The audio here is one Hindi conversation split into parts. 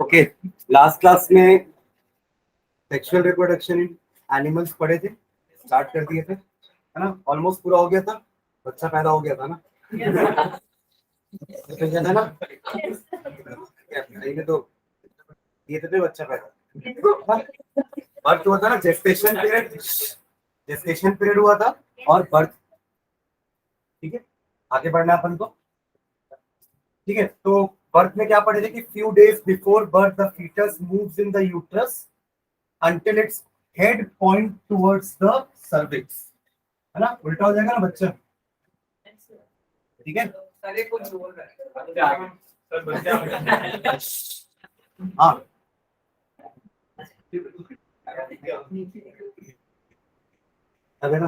ओके, लास्ट क्लास में सेक्सुअल रिप्रोडक्शन इन एनिमल्स पढ़े थे, स्टार्ट कर दिए थे, है ना? ऑलमोस्ट पूरा हो गया था, बच्चा पैदा हो गया था ना? तो क्या था ना, तो ये तो बच्चा पैदा, बर्थ हुआ था ना, जेस्टेशन पीरियड हुआ था और बर्थ। ठीक है, आगे बढ़ना अपन को। ठीक है, तो बर्थ में क्या पढ़े थे कि few days before birth the foetus moves in the uterus until its head point towards the cervix, है ना? उल्टा हो जाएगा ना बच्चा, ठीक है? हाँ, अरे ना,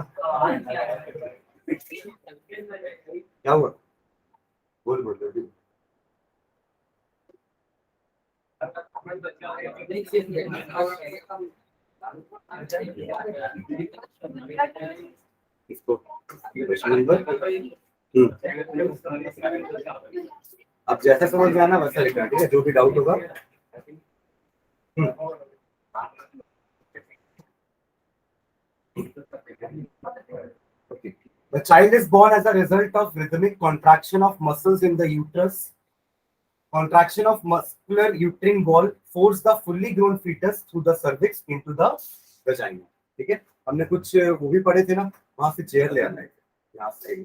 क्या हुआ? बोल बोल बोल। इसको अब जैसा समझ में आना वैसा लिखना, ठीक है? जो भी डाउट होगा। The child is born as a result of rhythmic contraction of muscles in the uterus. Contraction of muscular uterine wall force the fully grown fetus through the cervix into the vagina. ठीक है, हमने कुछ वो भी पढ़े थे ना, वहां से चेयर ले आना है, यहाँ से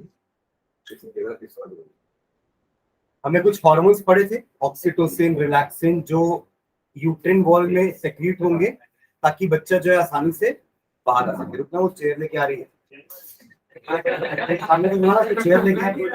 हमने कुछ हार्मोन्स पढ़े थे, ऑक्सीटोसिन, रिलैक्सिन, जो यूट्रिन वॉल में सेक्रीट होंगे ताकि बच्चा जो है आसानी से बाहर आ सके। रुकना, वो चेयर लेके आ रही है, चेयर लेके आ रही है।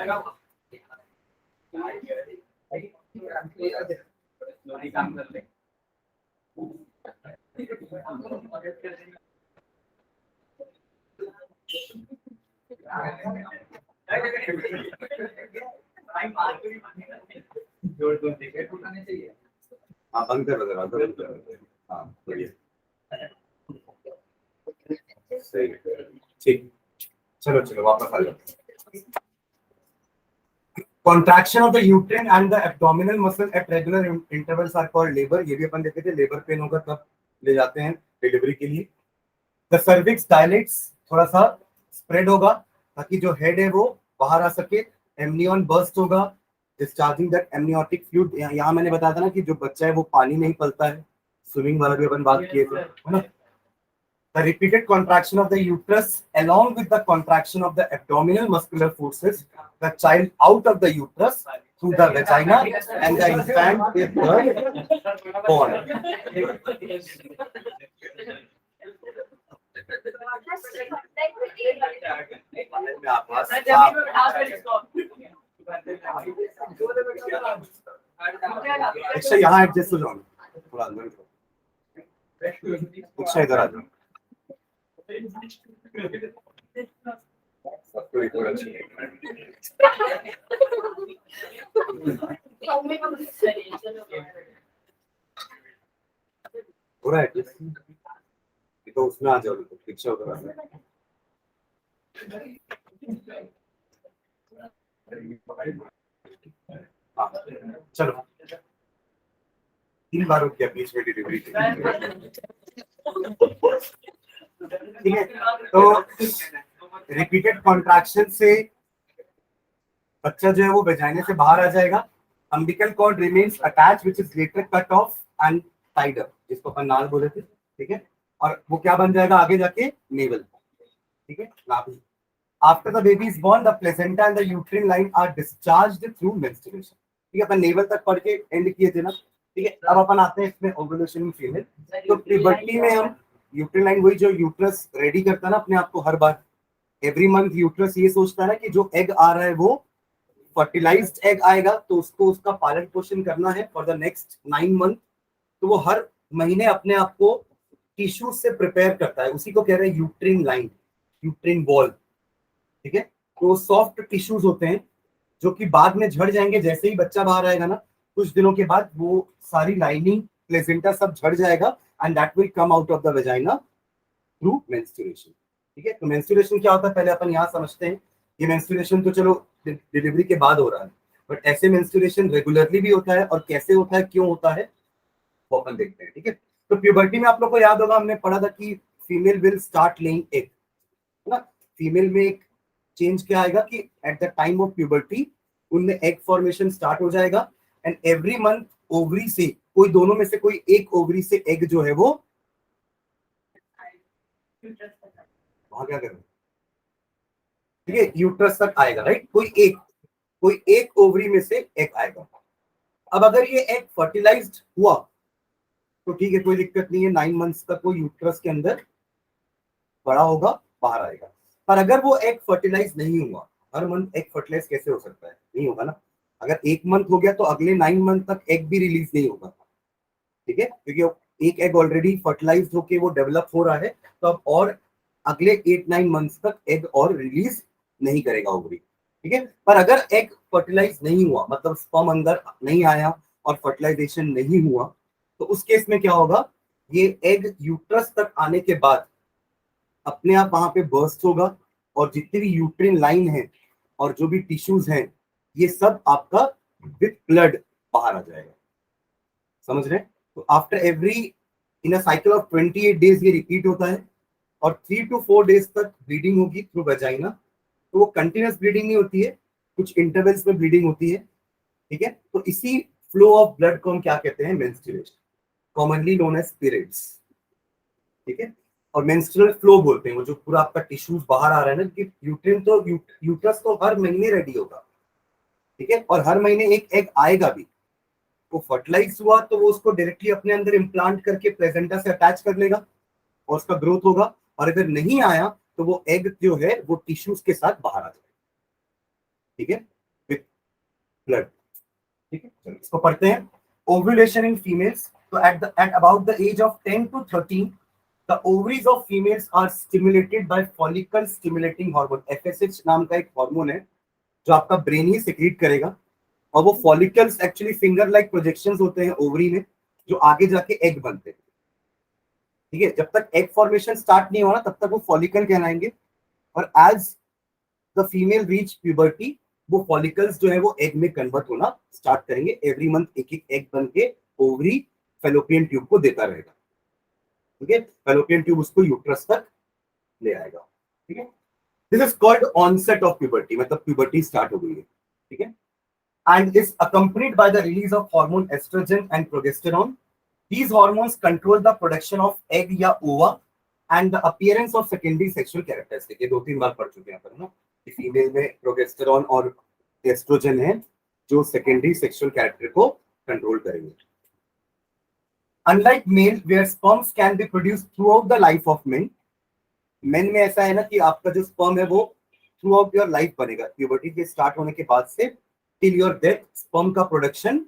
हाँ, बंद कर दो। हाँ, ठीक, चलो वापस आ जाओ। Contraction of the uterine and the abdominal muscle at regular intervals are called labor. ये भी अपन देखते थे, लेबर पेन होगा तब ले जाते हैं डिलीवरी के लिए। The cervix dilates, थोड़ा सा स्प्रेड होगा ताकि जो हेड है वो बाहर आ सके। एमनियन बर्स्ट होगा, डिस्चार्जिंग दैट एमनियोटिक फ्लूइड। यहाँ मैंने बताया था ना कि जो बच्चा है वो पानी नहीं पलता है, स्विमिंग वाला भी अपन बात किए थे, है ना? The repeated contraction of the uterus along with the contraction of the abdominal muscular forces the child out of the uterus through the vagina and the infant is born. अच्छा, यहाँ एडजस्ट हो जाओ, थोड़ा अंदर अच्छा, इधर आ जाओ। पूरा एडजस्ट तो उसमें आ जाओ, पीछे उधर। चलो, 3 बार हो गया बीच में डिलीवरी। ठीक है, तो रिपीटेड कॉन्ट्रैक्शन से बच्चा जो है वो वेजाइना से बाहर आ जाएगा। Umbilical cord remains attached which is later cut off and tied up, जिसको अपन नाल बोले थे। ठीक है, और वो क्या बन जाएगा आगे जाके? नेवल। ठीक है, नाभि। After the baby is born, the placenta and the uterine line are discharged through menstruation. ठीक है, अपन नेवल तक पढ़ के एंड किए थे ना। ठीक है, अब अपन आते हैं इसमें ओवुलेशन फीमेल। तो प्यूबर्टी में हम यूट्रिन लाइन, वही जो यूट्रस रेडी करता है ना अपने आप को हर बार, एवरी मंथ यूट्रस ये सोचता है ना कि जो एग आ रहा है वो फर्टिलाइज्ड एग आएगा, तो उसको उसका पालन पोषण करना है फॉर द नेक्स्ट 9 मंथ। तो वो हर महीने अपने आप को टिश्यू से प्रिपेयर करता है, उसी को कह रहे हैं यूट्रिन लाइन, यूट्रिन वॉल। ठीक है, तो सॉफ्ट टिश्यूज होते हैं जो कि बाद में झड़ जाएंगे, जैसे ही बच्चा बाहर आएगा ना कुछ दिनों के बाद वो सारी लाइनिंग, प्लेसेंटा सब झड़ जाएगा and that will come out of the vagina through menstruation. ठीक है, तो मेंस्ट्रुएशन क्या होता है पहले अपन यहाँ समझते हैं। ये मेंस्ट्रुएशन तो चलो डिलीवरी के बाद हो रहा है, बट ऐसे मेंस्ट्रुएशन रेगुलरली भी होता है, और कैसे होता है, क्यों होता है, वो अपन देखते हैं, ठीक है। तो प्यूबर्टी में आप लोग को याद होगा, हमने पढ़ा था कि female will start laying egg, है ना। फीमेल में एक चेंज क्या आएगा कि at the time of puberty उनमें एग फॉर्मेशन स्टार्ट हो जाएगा, एंड एवरी मंथ ओवरी से कोई, दोनों में से कोई एक ओवरी से एग जो है वो वहां क्या करें, ठीक है, यूट्रस तक आएगा, राइट। कोई एक ओवरी में से एग आएगा। अब अगर ये एग फर्टिलाइज्ड हुआ तो ठीक है, कोई दिक्कत नहीं है, 9 मंथ्स तक वो यूट्रस के अंदर बड़ा होगा, बाहर आएगा। पर अगर वो एग फर्टिलाइज नहीं हुआ, हर मंथ एग फर्टिलाइज कैसे हो सकता है, नहीं होगा ना। अगर 1 मंथ हो गया तो अगले 9 मंथ तक एग भी रिलीज नहीं होगा, ठीक है, क्योंकि एक एग ऑलरेडी फर्टिलाइज होके वो डेवलप हो रहा है, तो अब और अगले 8-9 मंथ्स तक एग और रिलीज नहीं करेगा ओवरी, ठीक है। पर अगर एग फर्टिलाइज नहीं हुआ, मतलब स्पर्म अंदर नहीं आया और फर्टिलाइजेशन नहीं हुआ, तो उस केस में क्या होगा, ये एग यूट्रस तक आने के बाद अपने आप वहां पे बर्स्ट होगा, और जितनी भी यूट्रिन लाइन है और जो भी टिश्यूज हैं, ये सब आपका विथ ब्लड बाहर आ जाएगा, समझ रहे हैं। तो after every, in a cycle of 28 days ये रिपीट होता है, और 3 to 4 डेज तक ब्लीडिंग होगी थ्रू वेजाइना। तो वो कंटिन्यूस ब्लीडिंग नहीं होती है, कुछ इंटरवल्स में ब्लीडिंग होती है, ठीक है। तो इसी फ्लो ऑफ ब्लड को हम क्या कहते हैं, menstruation, commonly known as periods, ठीक है। और मेंस्ट्रुअल फ्लो बोलते हैं वो जो पूरा आपका टिश्यूज बाहर आ रहा है ना, कि यूट्रिन तो यूट्रस तो हर महीने रेडी होगा, ठीक है, और हर महीने एक एग आएगा भी। वो फर्टिलाइज हुआ तो वो उसको डायरेक्टली अपने अंदर इम्प्लांट करके प्लेसेंटा से अटैच कर लेगा और उसका ग्रोथ होगा, और अगर नहीं आया तो वो एग जो है वो टिश्यूज के साथ बाहर आ जाएगा, ठीक है, विथ ब्लड, ठीक है। चलो इसको पढ़ते हैं। ओव्यूलेशन इन फीमेल्स, तो at about the age of 10 to 13 the ovaries of females are stimulated by follicle stimulating hormone, FSH नाम का एक हार्मोन है जो आपका ब्रेन ही सिक्रीट करेगा, और वो follicles actually finger like projections होते हैं ओवरी में, जो आगे जाके एग बनते हैं, ठीक है। जब तक एग फॉर्मेशन स्टार्ट नहीं हो रहा तब तक वो फॉलिकल कहलाएंगे, और as the female reach puberty, वो फॉलिकल्स जो है वो एग में कन्वर्ट होना स्टार्ट करेंगे, एवरी मंथ एक एक एग बन के ओवरी फेलोपियन ट्यूब को देता रहेगा, ठीक है। फेलोपियन ट्यूब उसको यूट्रस तक ले आएगा, ठीक है। This is called onset of puberty, मतलब प्यूबर्टी स्टार्ट हो गई है, ठीक है। And is accompanied by the release of hormone oestrogen and progesterone. These hormones control the production of egg या ova and the appearance of secondary sexual characteristic. ये 2-3 बार पढ़ चुके हैं अपन ना, कि फीमेल में प्रोजेस्टेरॉन और एस्ट्रोजन है जो सेकेंडरी सेक्सुअल कैरेक्टर को कंट्रोल करेंगे। Unlike male, where sperms can be produced throughout the life of men, men में ऐसा है ना कि आपका जो स्पर्म है वो थ्रू आउट योर लाइफ बनेगा, प्यूबर्टी के स्टार्ट होने के बाद से टिल योर डेथ स्पर्म का प्रोडक्शन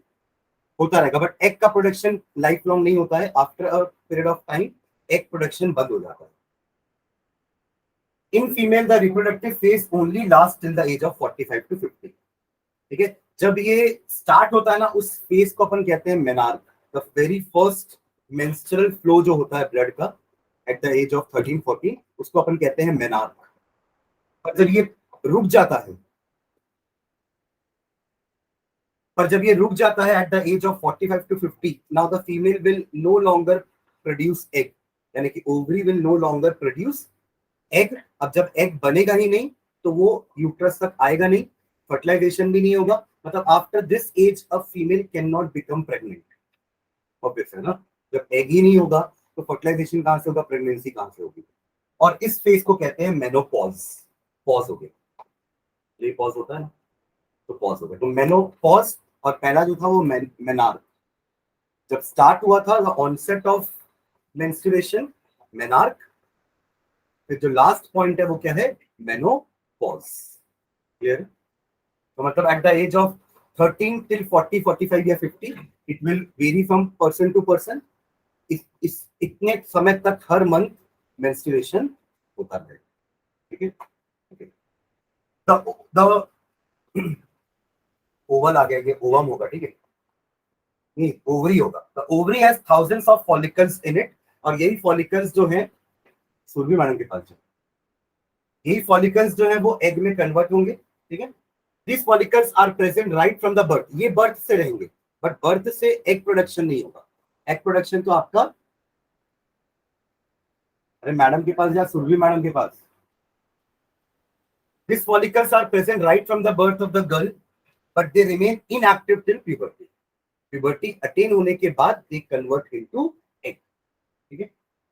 होता रहेगा, बट एग का प्रोडक्शन लाइफ लॉन्ग नहीं होता है, after a period of time egg production बंद हो जाता है। In female the reproductive phase only last till the age of 45 to 50, ठीक है। जब ये स्टार्ट होता है ना, उस फेज को अपन कहते हैं menarche, the very first menstrual flow जो होता है ब्लड का एट द एज ऑफ 13-14, उसको अपन कहते हैं मेनार्क। पर जब ये रुक जाता है at the age of 45 to 50, now the female will no longer produce egg, यानी कि ovary will no longer produce egg. अब जब एग बनेगा ही नहीं तो वो यूट्रस तक आएगा नहीं, फर्टिलाइजेशन भी नहीं होगा, मतलब after this age a female can not become pregnant, obvious है ना। जब एग ही नहीं होगा तो फर्टिलाइजेशन कहां से होगा, प्रेगनेंसी कहां से होगी। और इस फेज को कहते हैं मेनोपॉज। पॉज हो गया, ये पॉज होता है ना, तो पॉज हो गया, तो मेनोपॉज। और पहला जो था वो मेनार्क, जब स्टार्ट हुआ था the onset of menstruation, menarche. फिर जो लास्ट पॉइंट है वो क्या है, मेनोपॉज, क्लियर। तो मतलब at the age of 13 till 40, 45 या 50, it will vary from person to person. इस इतने समय तक हर मंथ मेंस्ट्रुएशन होता है, ठीक है। द ओवल आ गया, ये ओवम होगा, ठीक है, नहीं ओवरी होगा। The ovary has thousands of follicles in it, और यही फॉलिकल्स जो है सुरभि मैडम के पास, यही फॉलिकल्स जो है वो एग में कन्वर्ट होंगे, ठीक है। These follicles are present right from the birth. ये birth से रहेंगे, but birth से egg production नहीं होगा. Egg production तो आपका, अरे मैडम के पास या सुरभि मैडम के पास. These follicles are present right from the birth of the girl, but they remain inactive till puberty. Puberty attain होने के बाद they convert into egg. ठीक है?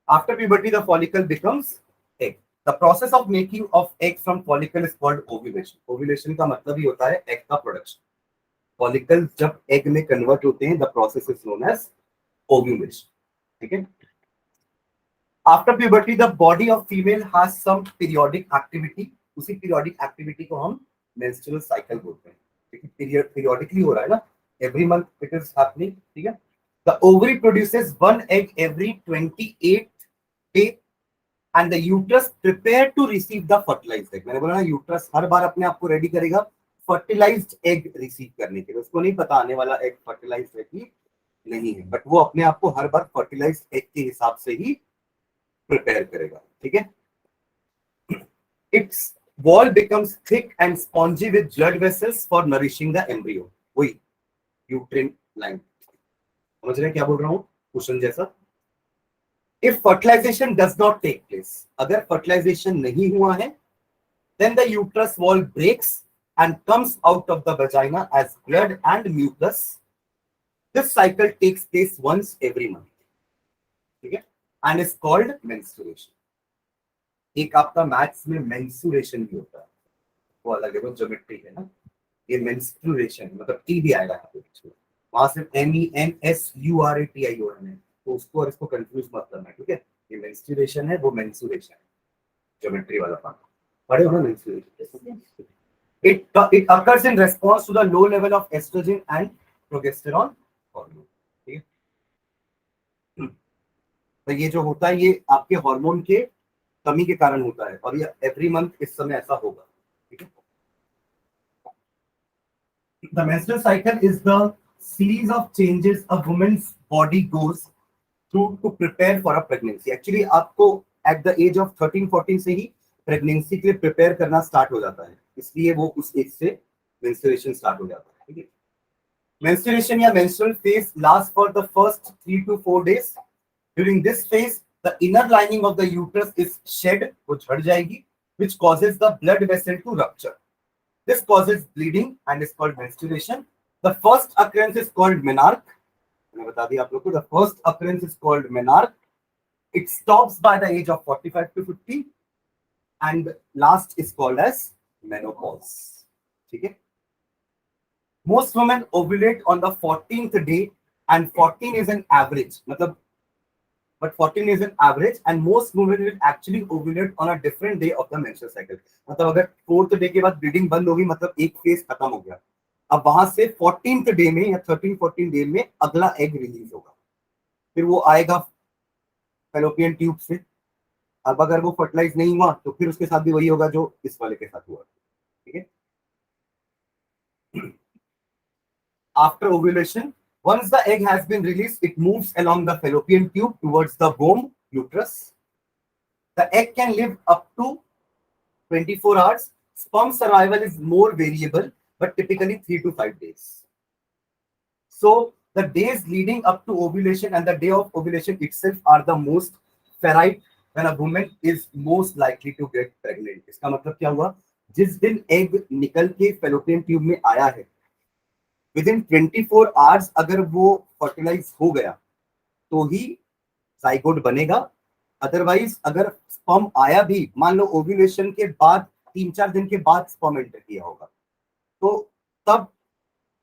After puberty, the follicle becomes egg. The process of making of egg from follicle is called ovulation. Ovulation का मतलब ही होता है egg का production. Follicles जब egg में convert होते हैं, the process is known as ovulation. ठीक है? After puberty, the body of female has some periodic activity. उसी periodic activity को हम menstrual cycle बोलते हैं. Periodically हो रहा है ना? Every month it is happening. ठीक है? The ovary produces one egg every 28 days. And the uterus prepare to receive the fertilized egg. मैंने बोला ना यूट्रस हर बार अपने आप को रेडी करेगा फर्टिलाइज्ड एग रिसीव करने के लिए. उसको नहीं पता आने वाला एग फर्टिलाइज्ड है कि नहीं है, बट वो अपने आप को हर बार फर्टिलाइज्ड एग के हिसाब से ही प्रिपेयर करेगा. ठीक है. It's wall becomes thick and spongy with blood vessels for nourishing the embryo. वही यूट्रिन लाइन. समझ रहे हैं क्या बोल रहा हूँ? क्वेश्चन जैसा. If fertilization does not take place, अगर fertilization नहीं हुआ है, then the uterus wall breaks and comes out of the vagina as blood and mucus. This cycle takes place once every month. ठीक है? And is called menstruation. एक आपका मैथ्स में mensuration भी होता है, वो अलग है, वो ज्योमेट्री है ना. ये menstruation मतलब टी भी आएगा यहाँ पे, वहां से MENSURATION है, तो उसको और इसको कंफ्यूज मत करना. ठीक है? ये मेंस्ट्रुएशन है, वो मेंसुरेशन है, ज्योमेट्री वाला पार्ट पढ़े हो ना. Menstruation it occurs in response to the low level of estrogen and progesterone hormone. ठीक है? तो ये जो होता है ये आपके हार्मोन के कमी के कारण होता है, और ये एवरी मंथ इस समय ऐसा होगा. ठीक है? The menstrual cycle is the series of changes a woman's body goes to prepare for a pregnancy. Actually आपको at the age of 13-14 से ही प्रेगनेंसी के लिए प्रिपेयर करना स्टार्ट हो जाता है, इसलिए वो उस एज से मेंस्ट्रुएशन स्टार्ट हो जाता है. ठीक है? मेंस्ट्रुएशन या menstrual phase last for the first 3 to 4 days. During this phase the inner lining of the uterus is shed, वो झड़ जाएगी, which causes the blood vessel to rupture. This causes bleeding and is called menstruation. The first occurrence is called menarche. मैंने बता दिया आप लोग को. The first occurrence is called menarche. It stops by the age of 45 to 50, and last is called as menopause. ठीक है? Most women ovulate on the 14th day, and 14 is an average. मतलब but 14 is an average, and most women will actually ovulate on a different day of the menstrual cycle. मतलब अगर 4th डे के बाद ब्लीडिंग बंद होगी, मतलब एक फेज खत्म हो गया. अब वहां से 14th डे में या 13-14 डे में अगला एग रिलीज होगा, फिर वो आएगा फैलोपियन ट्यूब से. अब अगर वो फर्टिलाइज नहीं हुआ तो फिर उसके साथ भी वही होगा जो इस वाले के साथ हुआ. ठीक है? After ovulation, once the egg has been released, it moves along the fallopian tube towards the womb uterus. The egg can live up to 24 hours. Sperm survival is more variable, but typically 3 to 5 days. So the days leading up to ovulation and the day of ovulation itself are the most fertile when a woman is most likely to get pregnant. इसका मतलब क्या हुआ? जिस दिन एग निकल के फैलोपियन ट्यूब में आया है, विदिन 24 आवर्स अगर वो फर्टिलाइज हो गया तो ही जाइगोट बनेगा. अदरवाइज अगर स्पर्म आया भी, मान लो ओव्यूलेशन के बाद 3-4 दिन के बाद स्पर्म एंटर किया होगा, तो तब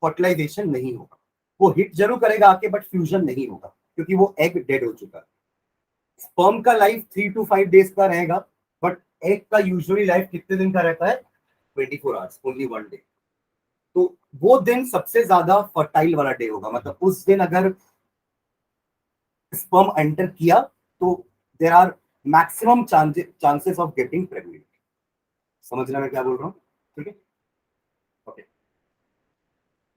फर्टिलाइजेशन नहीं होगा. वो हिट जरूर करेगा आके, बट फ्यूजन नहीं होगा क्योंकि वो एग डेड हो चुका है. स्पर्म का लाइफ 3 to 5 डेज का रहेगा, बट एग का यूजुअली लाइफ कितने दिन का रहता है? 24 आवर्स, ओनली 1 डे. तो वो दिन सबसे ज्यादा फर्टाइल वाला डे होगा. मतलब उस दिन अगर स्पर्म एंटर किया तो there are maximum chances of getting pregnant. समझना मैं क्या बोल रहा हूँ? ठीक है? Okay.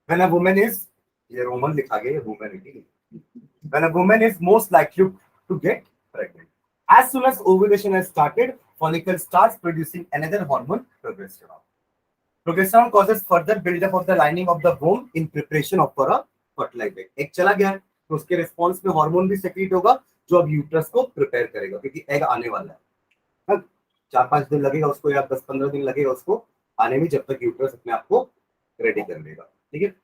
When a woman is, ये रोमन लिखा गया है, woman. When a woman is most likely to get pregnant. As soon as ovulation has started, follicle starts producing another hormone, progesterone. Progesterone causes further buildup of the lining of the womb in preparation of for a fertilized egg. Egg चला गया है तो उसके रिस्पॉन्स में हार्मोन भी सेक्रेट होगा जो अब यूट्रस को प्रिपेयर करेगा क्योंकि एग आने वाला है। 4-5 दिन लगेगा उसको या 10-15 दिन लगेगा उसको आने में जब तक यूट्रस अपने आप को रेडी कर लेगा। ठीक है।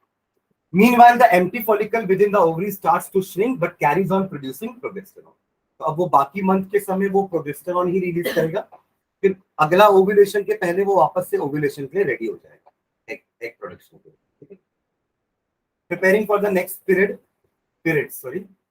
Meanwhile, the empty follicle within the ovary starts to shrink but carries on producing progesterone. तो अब वो बाकी मंथ के समय वो प्रोजेस्टेरॉन ही रिलीज करेगा, फिर अगला ओव्यूलेशन के पहले वो वापस से ओव्यूलेशन के लिए रेडी हो जाएगा एग प्रोडक्शन के लिए। Preparing for the next period.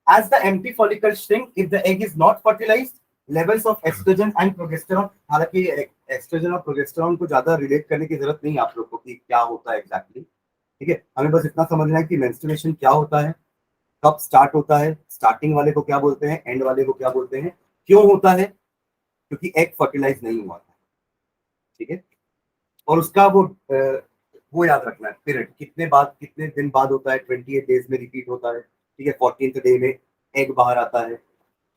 As the empty follicle shrink, if the egg is not fertilized, levels of estrogen and progesterone, हालांकि एस्ट्रोजन और प्रोजेस्टेरॉन को ज्यादा रिलेट करने की जरूरत नहीं है आप लोग को कि क्या होता है एग्जैक्टली। ठीक है, हमें बस इतना समझना है कि मेंस्ट्रुएशन क्या होता है, कब स्टार्ट होता है, स्टार्टिंग वाले को क्या बोलते हैं, एंड वाले को क्या बोलते हैं, क्यों होता है, क्योंकि एग फर्टिलाइज नहीं हुआ था। ठीक है, और उसका वो याद रखना है, पीरियड कितने दिन बाद होता है, 28 डेज में रिपीट होता है। ठीक है, 14th डे में एग बाहर आता है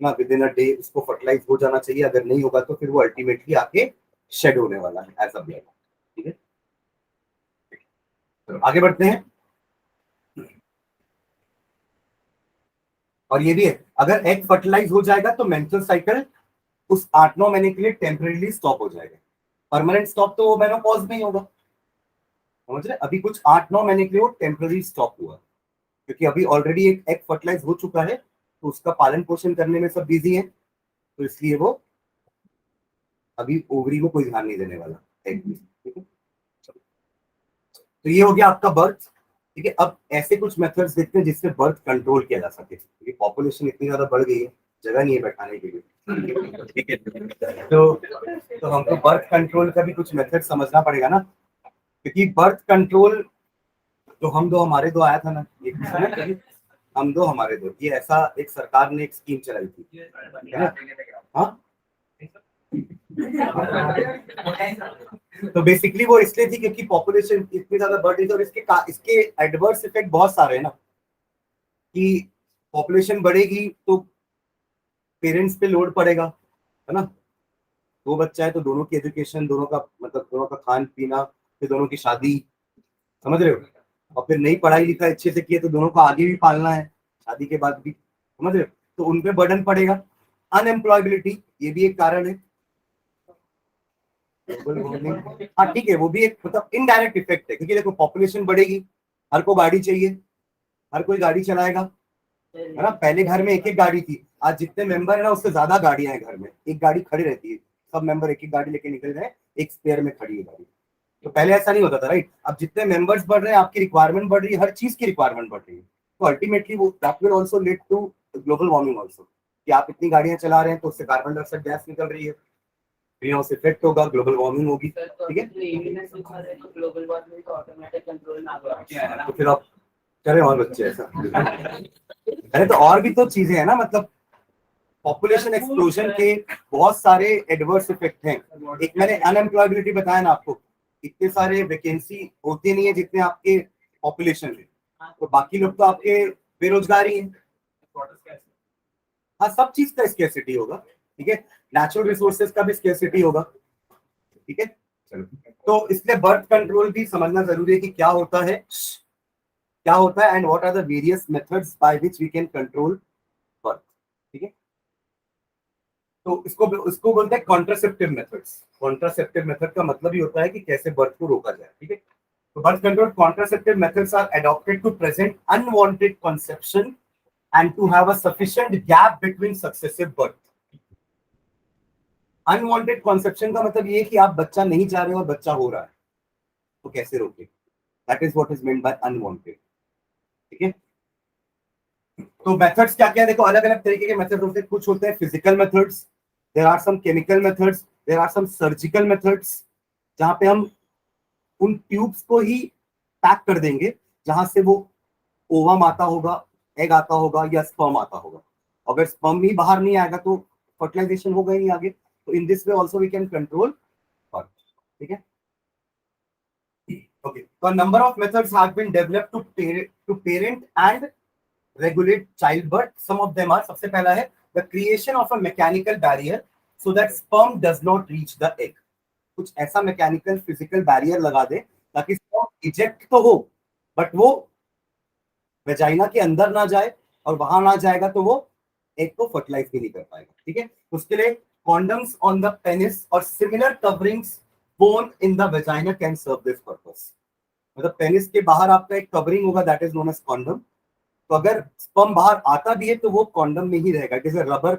ना, विद इन अ डे उसको फर्टिलाइज हो जाना चाहिए, अगर नहीं होगा तो फिर वो अल्टीमेटली आके शेड होने वाला है एज अ ब्लड। ठीक है, तो आगे बढ़ते हैं। और ये भी है, अगर एग फर्टिलाइज हो जाएगा तो मेंस्ट्रुअल साइकिल उस 8-9 महीने के लिए टेम्परेली स्टॉप हो जाएगा। परमानेंट स्टॉप तो वो मेनोपॉज में ही होगा, समझ रहे। अभी कुछ 8-9 महीने के लिए वो टेम्परेरी स्टॉप हुआ क्योंकि अभी ऑलरेडी एक एग फर्टिलाइज हो चुका है तो उसका पालन पोषण करने में सब बिजी है, तो इसलिए वो अभी ओवरी को कोई ध्यान नहीं देने वाला एग में। ठीक है, तो ये हो गया आपका बर्थ। ठीक है, अब ऐसे कुछ मेथड्स देखते हैं जिससे बर्थ कंट्रोल किया जा सके, क्योंकि पॉपुलेशन इतनी ज्यादा बढ़ गई है, जगह नहीं है बैठाने के लिए। ठीक है, तो हमको बर्थ कंट्रोल का भी कुछ मेथड समझना पड़ेगा ना, क्योंकि बर्थ कंट्रोल जो हम दो हमारे दो आया था ना, ये हम दो हमारे दो, ये ऐसा एक सरकार ने एक स्कीम चलाई थी। हाँ, तो बेसिकली वो इसलिए थी क्योंकि पॉपुलेशन इतनी ज्यादा बढ़ रही थी और इसके एडवर्स इफेक्ट बहुत सारे हैं ना, कि पॉपुलेशन बढ़ेगी तो पेरेंट्स पे लोड पड़ेगा, है ना। 2 बच्चा है तो दोनों की एजुकेशन, दोनों का खान पीना, फिर दोनों की शादी, समझ रहे हो, और फिर नई पढ़ाई लिखाई अच्छे से किए तो दोनों को आगे भी पालना है शादी के बाद भी, समझ रहे हो, तो उन पे बर्डन पड़ेगा। अनएम्प्लॉयबिलिटी, ये भी एक कारण है। हाँ ठीक है, वो भी एक मतलब इनडायरेक्ट इफेक्ट है, क्योंकि देखो पॉपुलेशन बढ़ेगी, हर को गाड़ी चाहिए, हर कोई गाड़ी चलाएगा, है ना। पहले घर में एक एक गाड़ी थी, आज जितने मेंबर है ना उससे ज्यादा गाड़ियां हैं घर में, एक गाड़ी खड़ी रहती है, सब मेंबर एक एक गाड़ी लेके निकल रहे हैं, एक स्पेयर में खड़ी है गाड़ी। तो पहले ऐसा नहीं होता था, राइट। अब जितने मेंबर्स बढ़ रहे हैं आपकी रिक्वायरमेंट बढ़ रही है, हर चीज की रिक्वायरमेंट बढ़ रही है, तो अल्टीमेटली वो that will also lead to global warming also, कि आप इतनी गाड़ियां चला रहे हैं तो उससे कार्बन डाइऑक्साइड गैस निकल रही है, ग्रीन हाउस इफेक्ट होगा, ग्लोबल वार्मिंग होगी। ठीक है, तो फिर आप करे और बच्चे ऐसा अरे तो और भी तो चीजें हैं ना, मतलब पॉपुलेशन एक्सप्लोजन के बहुत सारे एडवर्स इफेक्ट हैं। एक मैंने अनएम्प्लॉयबिलिटी बताया ना आपको, इतने सारे वैकेंसी होते नहीं है जितने आपके पॉपुलेशन है, तो बाकी लोग तो आपके बेरोजगार ही हैं। हाँ, सब चीज का स्कैर्सिटी होगा। ठीक है, नेचुरल रिसोर्सेज का भी स्कैर्सिटी होगा। ठीक है, चलो, तो इसलिए बर्थ कंट्रोल भी समझना जरूरी है कि क्या होता है and what are the various methods by which we can control birth. ठीक है, तो इसको बोलते हैं कॉन्ट्रासेप्टिव मेथड्स। कॉन्ट्रासेप्टिव मेथड का मतलब ही होता है कि कैसे बर्थ को रोका जाए। ठीक है, तो birth control contraceptive methods are adopted to prevent unwanted conception and to have a sufficient gap between successive birth. Unwanted conception का मतलब ये कि आप बच्चा नहीं चाह रहे हो और बच्चा हो रहा है, तो कैसे रोके, that is what is meant by unwanted. ठीक है, तो मेथड्स क्या क्या है, देखो अलग अलग तरीके के मेथड्स होते हैं। कुछ होते हैं physical methods, there are some chemical methods, there are some surgical methods, जहां पे हम उन ट्यूब्स को ही पैक कर देंगे जहां से वो ओवम आता होगा, एग आता होगा या स्पर्म आता होगा। अगर स्पर्म ही बाहर नहीं आएगा तो फर्टिलाइजेशन होगा ही नहीं आगे। तो in this way also we can control birth. ठीक है, ओके, तो number of methods have been developed to parent and regulate child birth. Some of them are, सबसे पहला है the creation of a mechanical barrier so that sperm does not reach the egg. कुछ ऐसा मैकेनिकल फिजिकल बैरियर लगा दे ताकि इजेक्ट तो हो बट वो वेजाइना के अंदर ना जाए, और वहां ना जाएगा तो वो एग को फर्टिलाइज भी नहीं कर पाएगा। ठीक है, उसके लिए कॉन्डम्स ऑन द पेनिस और similar coverings bone in the vagina can serve this purpose. मतलब पेनिस के बाहर आपका एक कवरिंग होगा, that is known as condom. तो अगर स्पर्म बाहर आता भी है तो वो कॉन्डम में ही रहेगा। जैसे रबर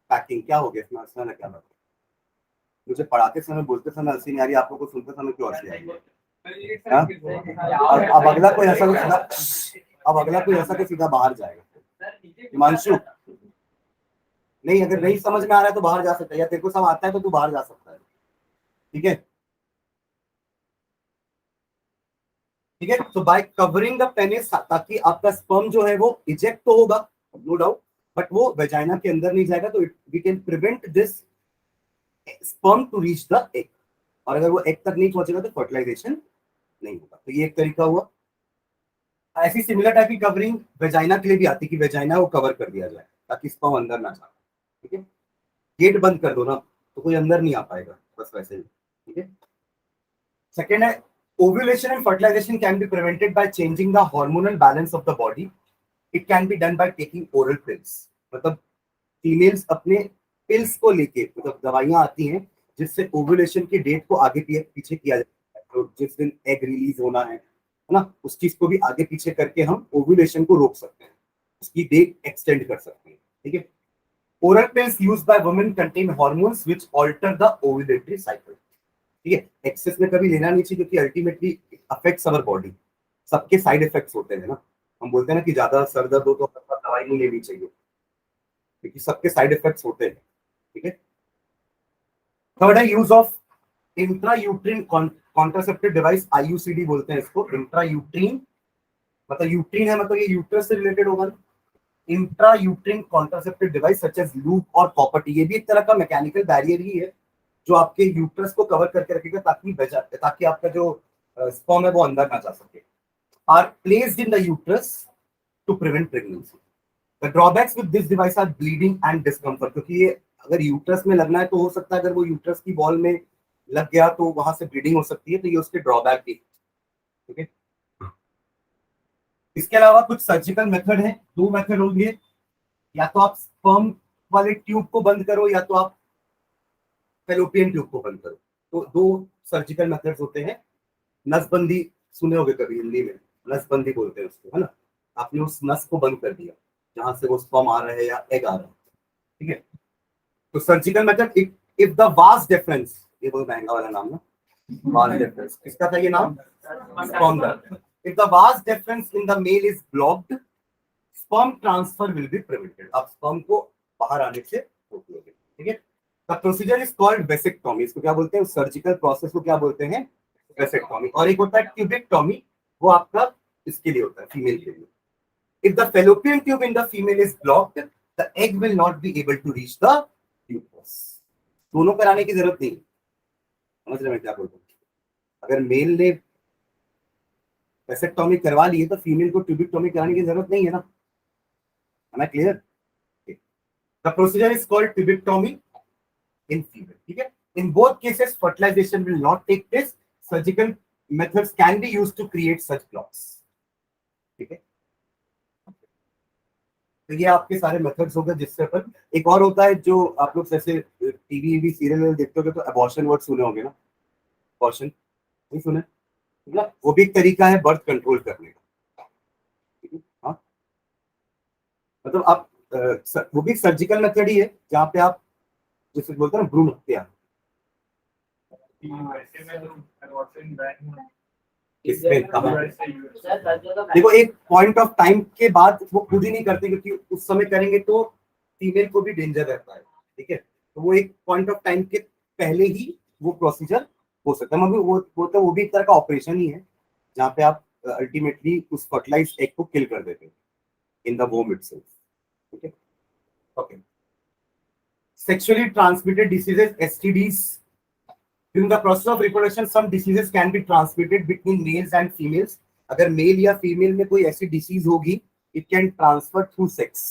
पैकिंग, क्या हो गया इसमें हंसना ना, क्या बात है? मुझे पढ़ाते समय बोलते समय हंसी नहीं आ रही, आप लोगों को सुनते समय क्यों हंसी आ रही है? हाँ? अब अगला कोई ऐसा तो सीधा, अब अगला कोई ऐसा तो सीधा बाहर जाएगा। हिमांशु, नहीं अगर नहीं समझ में आ रहा है तो बाहर जा सकता है, या तेरे को सब आता है तो तू बाहर जा सकता है। ठीक है, ठीक है। तो बाय कवरिंग द पेनिस, ताकि आपका स्पर्म जो है वो इजेक्ट तो होगा नो डाउट, बट वो वेजाइना के अंदर नहीं जाएगा, तो we can prevent this sperm to reach the egg. और अगर वो एग तक नहीं पहुंचेगा तो फर्टिलाइजेशन नहीं होगा। तो ये एक तरीका हुआ। ऐसी सिमिलर टाइप की कवरिंग वेजाइना के लिए भी आती है कि वेजाइना को कवर कर दिया जाए ताकि स्पर्म अंदर ना जाए। ठीक है, गेट बंद कर दो ना तो कोई अंदर नहीं आ पाएगा, बस वैसे ही। ठीक है, सेकेंड है ovulation and fertilization can be prevented by changing the hormonal balance of the body. It can be done by taking oral pills. मतलब फीमेल्स अपने पिल्स को लेके, मतलब दवाइयां आती हैं जिससे ओवुलेशन की डेट को आगे पीछे किया जाता है। तो जिस दिन एग रिलीज होना है ना, उस चीज को भी आगे पीछे करके हम ओवुलेशन को रोक सकते हैं, उसकी डेट एक्सटेंड कर सकते हैं। ठीक है, oral pills used by women contain hormones which alter the ovulatory cycle. ठीक है, एक्सेस में कभी लेना नहीं चाहिए क्योंकि अल्टीमेटली अफेक्ट्स अवर बॉडी। सबके साइड इफेक्ट्स होते हैं ना, हम बोलते हैं ना कि ज्यादा सर दर्द हो तो दवाई नहीं लेनी चाहिए क्योंकि सबके साइड इफेक्ट्स होते हैं। ठीक है, थर्ड है use of intrauterine contraceptive device, IUCD बोलते हैं इसको। इंट्रायूट्रिन मतलब यूट्रिन है, मतलब ये यूट्रस से रिलेटेड होगा ना। Intrauterine contraceptive device such as loop और कॉपर टी, ये भी एक तरह का मैकेनिकल बैरियर ही है जो आपके यूट्रस को कवर करके रखेगा ताकि आपका जो स्पर्म है वो अंदर ना जा सके। Are placed in the uterus to prevent pregnancy. The drawbacks with this device are bleeding and discomfort, क्योंकि ये अगर यूट्रस में लगना है तो हो सकता है अगर वो यूट्रस की बॉल में लग गया तो वहां से ब्लीडिंग हो सकती है, तो ये उसके ड्रॉबैक भी। ठीक है, इसके अलावा कुछ सर्जिकल मेथड है, दो मेथड होंगे, या तो आप स्पर्म वाले ट्यूब को बंद करो या तो आप फेलोपियन ट्यूब को बंद करो। तो दो सर्जिकल मेथड्स होते हैं। नसबंदी सुने होंगे कभी, हिंदी में नसबंदी बोलते हैं उसको, है ना। आपने उस नस को बंद कर दिया जहां से वो स्पर्म आ रहा है या एग आ रहा है। ठीक है, तो surgical method, if the vas difference, ये बहुत महंगा वाला नाम ना, वास डिफरेंस किसका था ये नाम? स्पर्म का। If the vas deferens in the male is blocked, sperm transfer will be prevented. आप स्पर्म को बाहर आने से रोक लोगे। ठीक है, the procedure is called vasectomy. इसको क्या बोलते हैं? सर्जिकल प्रोसेस को क्या बोलते हैं? वेसेक्टॉमी। और एक होता है ट्यूबेक्टॉमी, वो आपका इसके लिए होता है, फीमेल के लिए। If the fallopian tube in the female is blocked, the egg will not be able to reach the uterus. दोनों कराने की जरूरत नहीं। समझ रहे मैं क्या बोल रहा हूँ? अगर मेल ने वेसेक्टॉमी करवा ली है तो फीमेल को ट्यूबेक्टॉमी कराने की जरूरत नहीं है ना। है clear? The procedure is called tubectomy in female. ठीक है, in both cases fertilization will not take place. Surgical methods can be used to create such blocks. ठीक है, तो ये आपके सारे मेथड्स हो गए जिससे अपन, एक और होता है जो आप लोग जैसे टीवी सीरियल देखते होंगे तो अबॉर्शन वर्ड सुने होंगे ना। अबॉर्शन नहीं सुने? ठीक है, वो भी एक तरीका है बर्थ कंट्रोल करने का। ठीक है, हाँ, मतलब आप वो भी सर्जिकल मेथड ही है जहाँ पे आप जैसे बोलते हैं ना भ्रूण हत्या। इसमें देखो एक पॉइंट ऑफ टाइम के बाद वो खुद ही नहीं करते क्योंकि उस समय करेंगे तो फीमेल को भी डेंजर रहता है। ठीक है, तो वो एक पॉइंट ऑफ टाइम के पहले ही वो प्रोसीजर हो सकता है। वो भी एक तरह का ऑपरेशन ही है जहाँ पे आप अल्टीमेटली उस फर्टिलाइज्ड एग को किल कर देते हैं इन द वोम इटसेल्फ। ठीक है, okay. Sexually transmitted diseases, STDs. During the process of reproduction, some diseases can be transmitted between males and females. अगर मेल या फीमेल में कोई ऐसी डिसीज होगी, it can transfer through sex.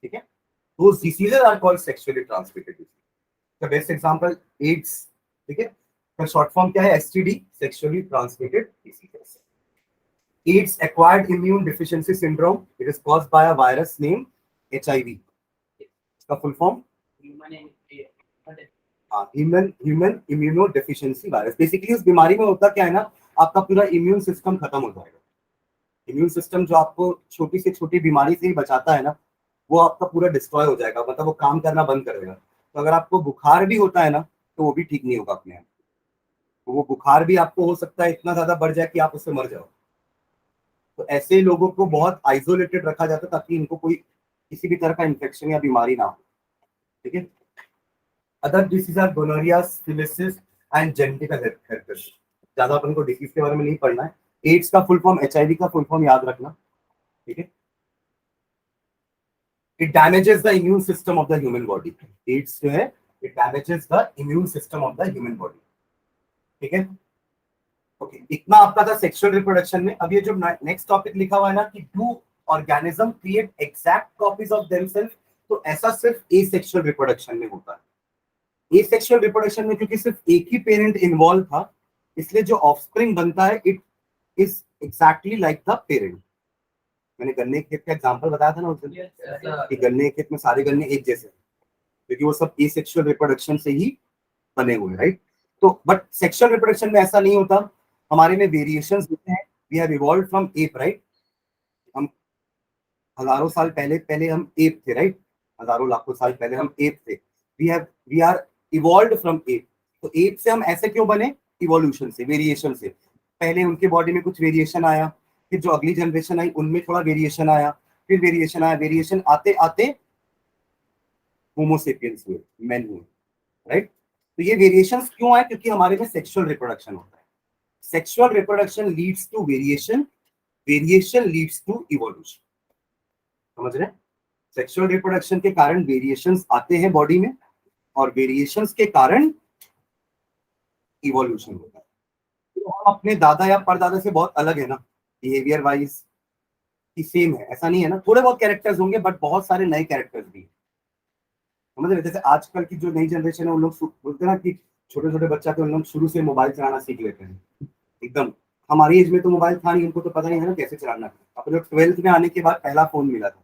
ठीक है, those diseases are called sexually transmitted disease. The best example, AIDS. ठीक है, तो शॉर्ट फॉर्म क्या है? STD, sexually transmitted diseases. AIDS acquired immune deficiency syndrome, it is caused by a virus name HIV. इसका full form human immuno deficiency virus. Basically उस बीमारी में होता क्या है ना, आपका पूरा इम्यून सिस्टम खत्म हो जाएगा। इम्यून सिस्टम जो आपको छोटी से छोटी बीमारी से ही बचाता है ना, वो आपका पूरा डिस्ट्रॉय हो जाएगा, मतलब वो काम करना बंद कर देगा। तो अगर आपको बुखार भी होता है ना, तो वो भी ठीक नहीं होगा अपने आप। तो वो बुखार भी आपको हो सकता है इतना ज्यादा बढ़ जाए कि आप उससे मर जाओ। तो ऐसे लोगों को बहुत आइसोलेटेड रखा जाता है ताकि इनको कोई किसी भी तरह का इन्फेक्शन या बीमारी ना हो। ठीक है। Other disease are gonorrhoea, syphilis and genetical heredity. ज्यादा अपन को डिसीज के बारे में नहीं पढ़ना है। एड्स का फुल फॉर्म, एचआईवी का फुल फॉर्म याद रखना। ठीक है। It damages the immune system of the human body. AIDS जो है, it damages the immune system of the human body. ठीक है। ओके, इतना आपका था सेक्सुअल रिप्रोडक्शन में। अब ये जो नेक्स्ट टॉपिक लिखा हुआ है ना कि do organism create exact copies of themself, तो ऐसा सिर्फ एसेक्सुअल रिप्रोडक्शन में होता है। एसेक्सुअल रिप्रोडक्शन में क्योंकि सिर्फ एक ही पेरेंट इन्वॉल्व था, इसलिए जो ऑफस्प्रिंग बनता है it is exactly like the parent. मैंने गन्ने के खेत का एग्जांपल बताया था ना उस दिन कि गन्ने के खेत में सारे गन्ने एक जैसे हैं, क्योंकि वो सब एसेक्सुअल रिप्रोडक्शन से ही बने हुए हैं, राइट। तो बट सेक्सुअल रिप्रोडक्शन में ऐसा नहीं होता, हमारे में वेरिएशंस होते हैं। We have evolved from ape, right. हम हजारों साल पहले पहले हम एप थे, राइट। हजारों लाखों साल पहले हम एप थे। We are evolved from ape. तो एप से हम ऐसे क्यों बने? इवोल्यूशन से, वेरिएशन से। पहले उनके बॉडी में कुछ वेरिएशन आया, फिर जो अगली जनरेशन आई उनमें थोड़ा वेरिएशन आया, फिर वेरिएशन आया, वेरिएशन आते आते होमोसेपियंस हुए, मैन हुए, राइट। तो ये वेरिएशंस क्यों आए? क्योंकि हमारे में सेक्सुअल रिप्रोडक्शन होता है। Sexual reproduction leads to variation, variation leads to evolution. समझ रहे हैं? सेक्सुअल रिप्रोडक्शन के कारण वेरिएशंस आते हैं बॉडी में, और वेरिएशंस के कारण इवोल्यूशन होता है। तो हम अपने दादा या परदादा से बहुत अलग है ना, बिहेवियर वाइज की सेम है ऐसा नहीं है ना। थोड़े बहुत कैरेक्टर्स होंगे बट बहुत सारे नए कैरेक्टर्स भी हैं। समझ रहे? जैसे आजकल की जो नई जनरेशन है, उन लोग बोलते हैं ना कि छोटे छोटे बच्चा तो उन लोग शुरू से मोबाइल चलाना सीख लेते हैं एकदम। हमारी एज में तो मोबाइल था नहीं, उनको तो पता नहीं है ना कैसे चलाना है। अपने 12th में आने के बाद पहला फोन मिला था,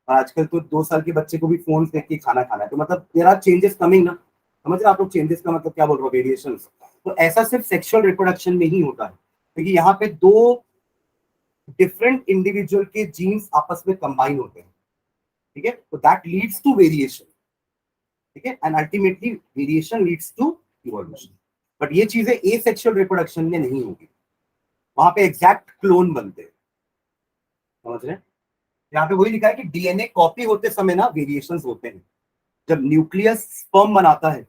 और आजकल तो 2 साल के बच्चे को भी फोन देख के खाना खाना है। तो मतलब देयर आर चेंजेस कमिंग ना। समझ रहे आप लोग? चेंजेस का मतलब क्या बोल रहे हो? वेरिएशंस। तो ऐसा सिर्फ सेक्सुअल रिप्रोडक्शन में ही होता है, क्योंकि यहाँ पे दो डिफरेंट इंडिविजुअल के जीन्स आपस में कंबाइन होते हैं। ठीक है। तो दैट लीड्स टू वेरिएशन। ठीक है। And ultimately variation leads to evolution. But ये चीजें एसेक्सुअल रिप्रोडक्शन में नहीं होगी, वहां पे एग्जैक्ट क्लोन बनते हैं। समझ रहे हैं? यहाँ पे वही लिखा है कि डीएनए कॉपी होते समय ना वेरिएशंस होते हैं। जब न्यूक्लियस स्पर्म बनाता है,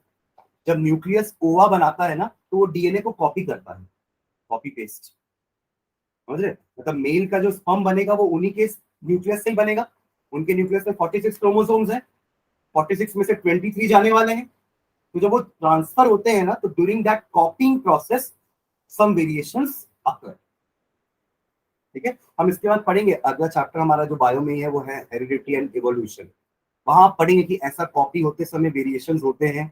जब न्यूक्लियस ओवा बनाता है ना, तो वो डीएनए को कॉपी करता है, कॉपी पेस्ट। समझ रहे? मतलब मेल का जो स्पर्म बनेगा वो उन्हीं के न्यूक्लियस से ही बनेगा। उनके न्यूक्लियस में 46 क्रोमोसोम्स हैं, 46 में से 23 जाने वाले हैं। तो जब वो ट्रांसफर होते हैं ना, तो during that coping process some variations occur. ठीक है। हम इसके बाद पढ़ेंगे, अगला चैप्टर हमारा जो बायो में है वो है हेरिडिटी एंड इवोल्यूशन। वहां पढ़ेंगे कि ऐसा कॉपी होते समय वेरिएशंस होते हैं।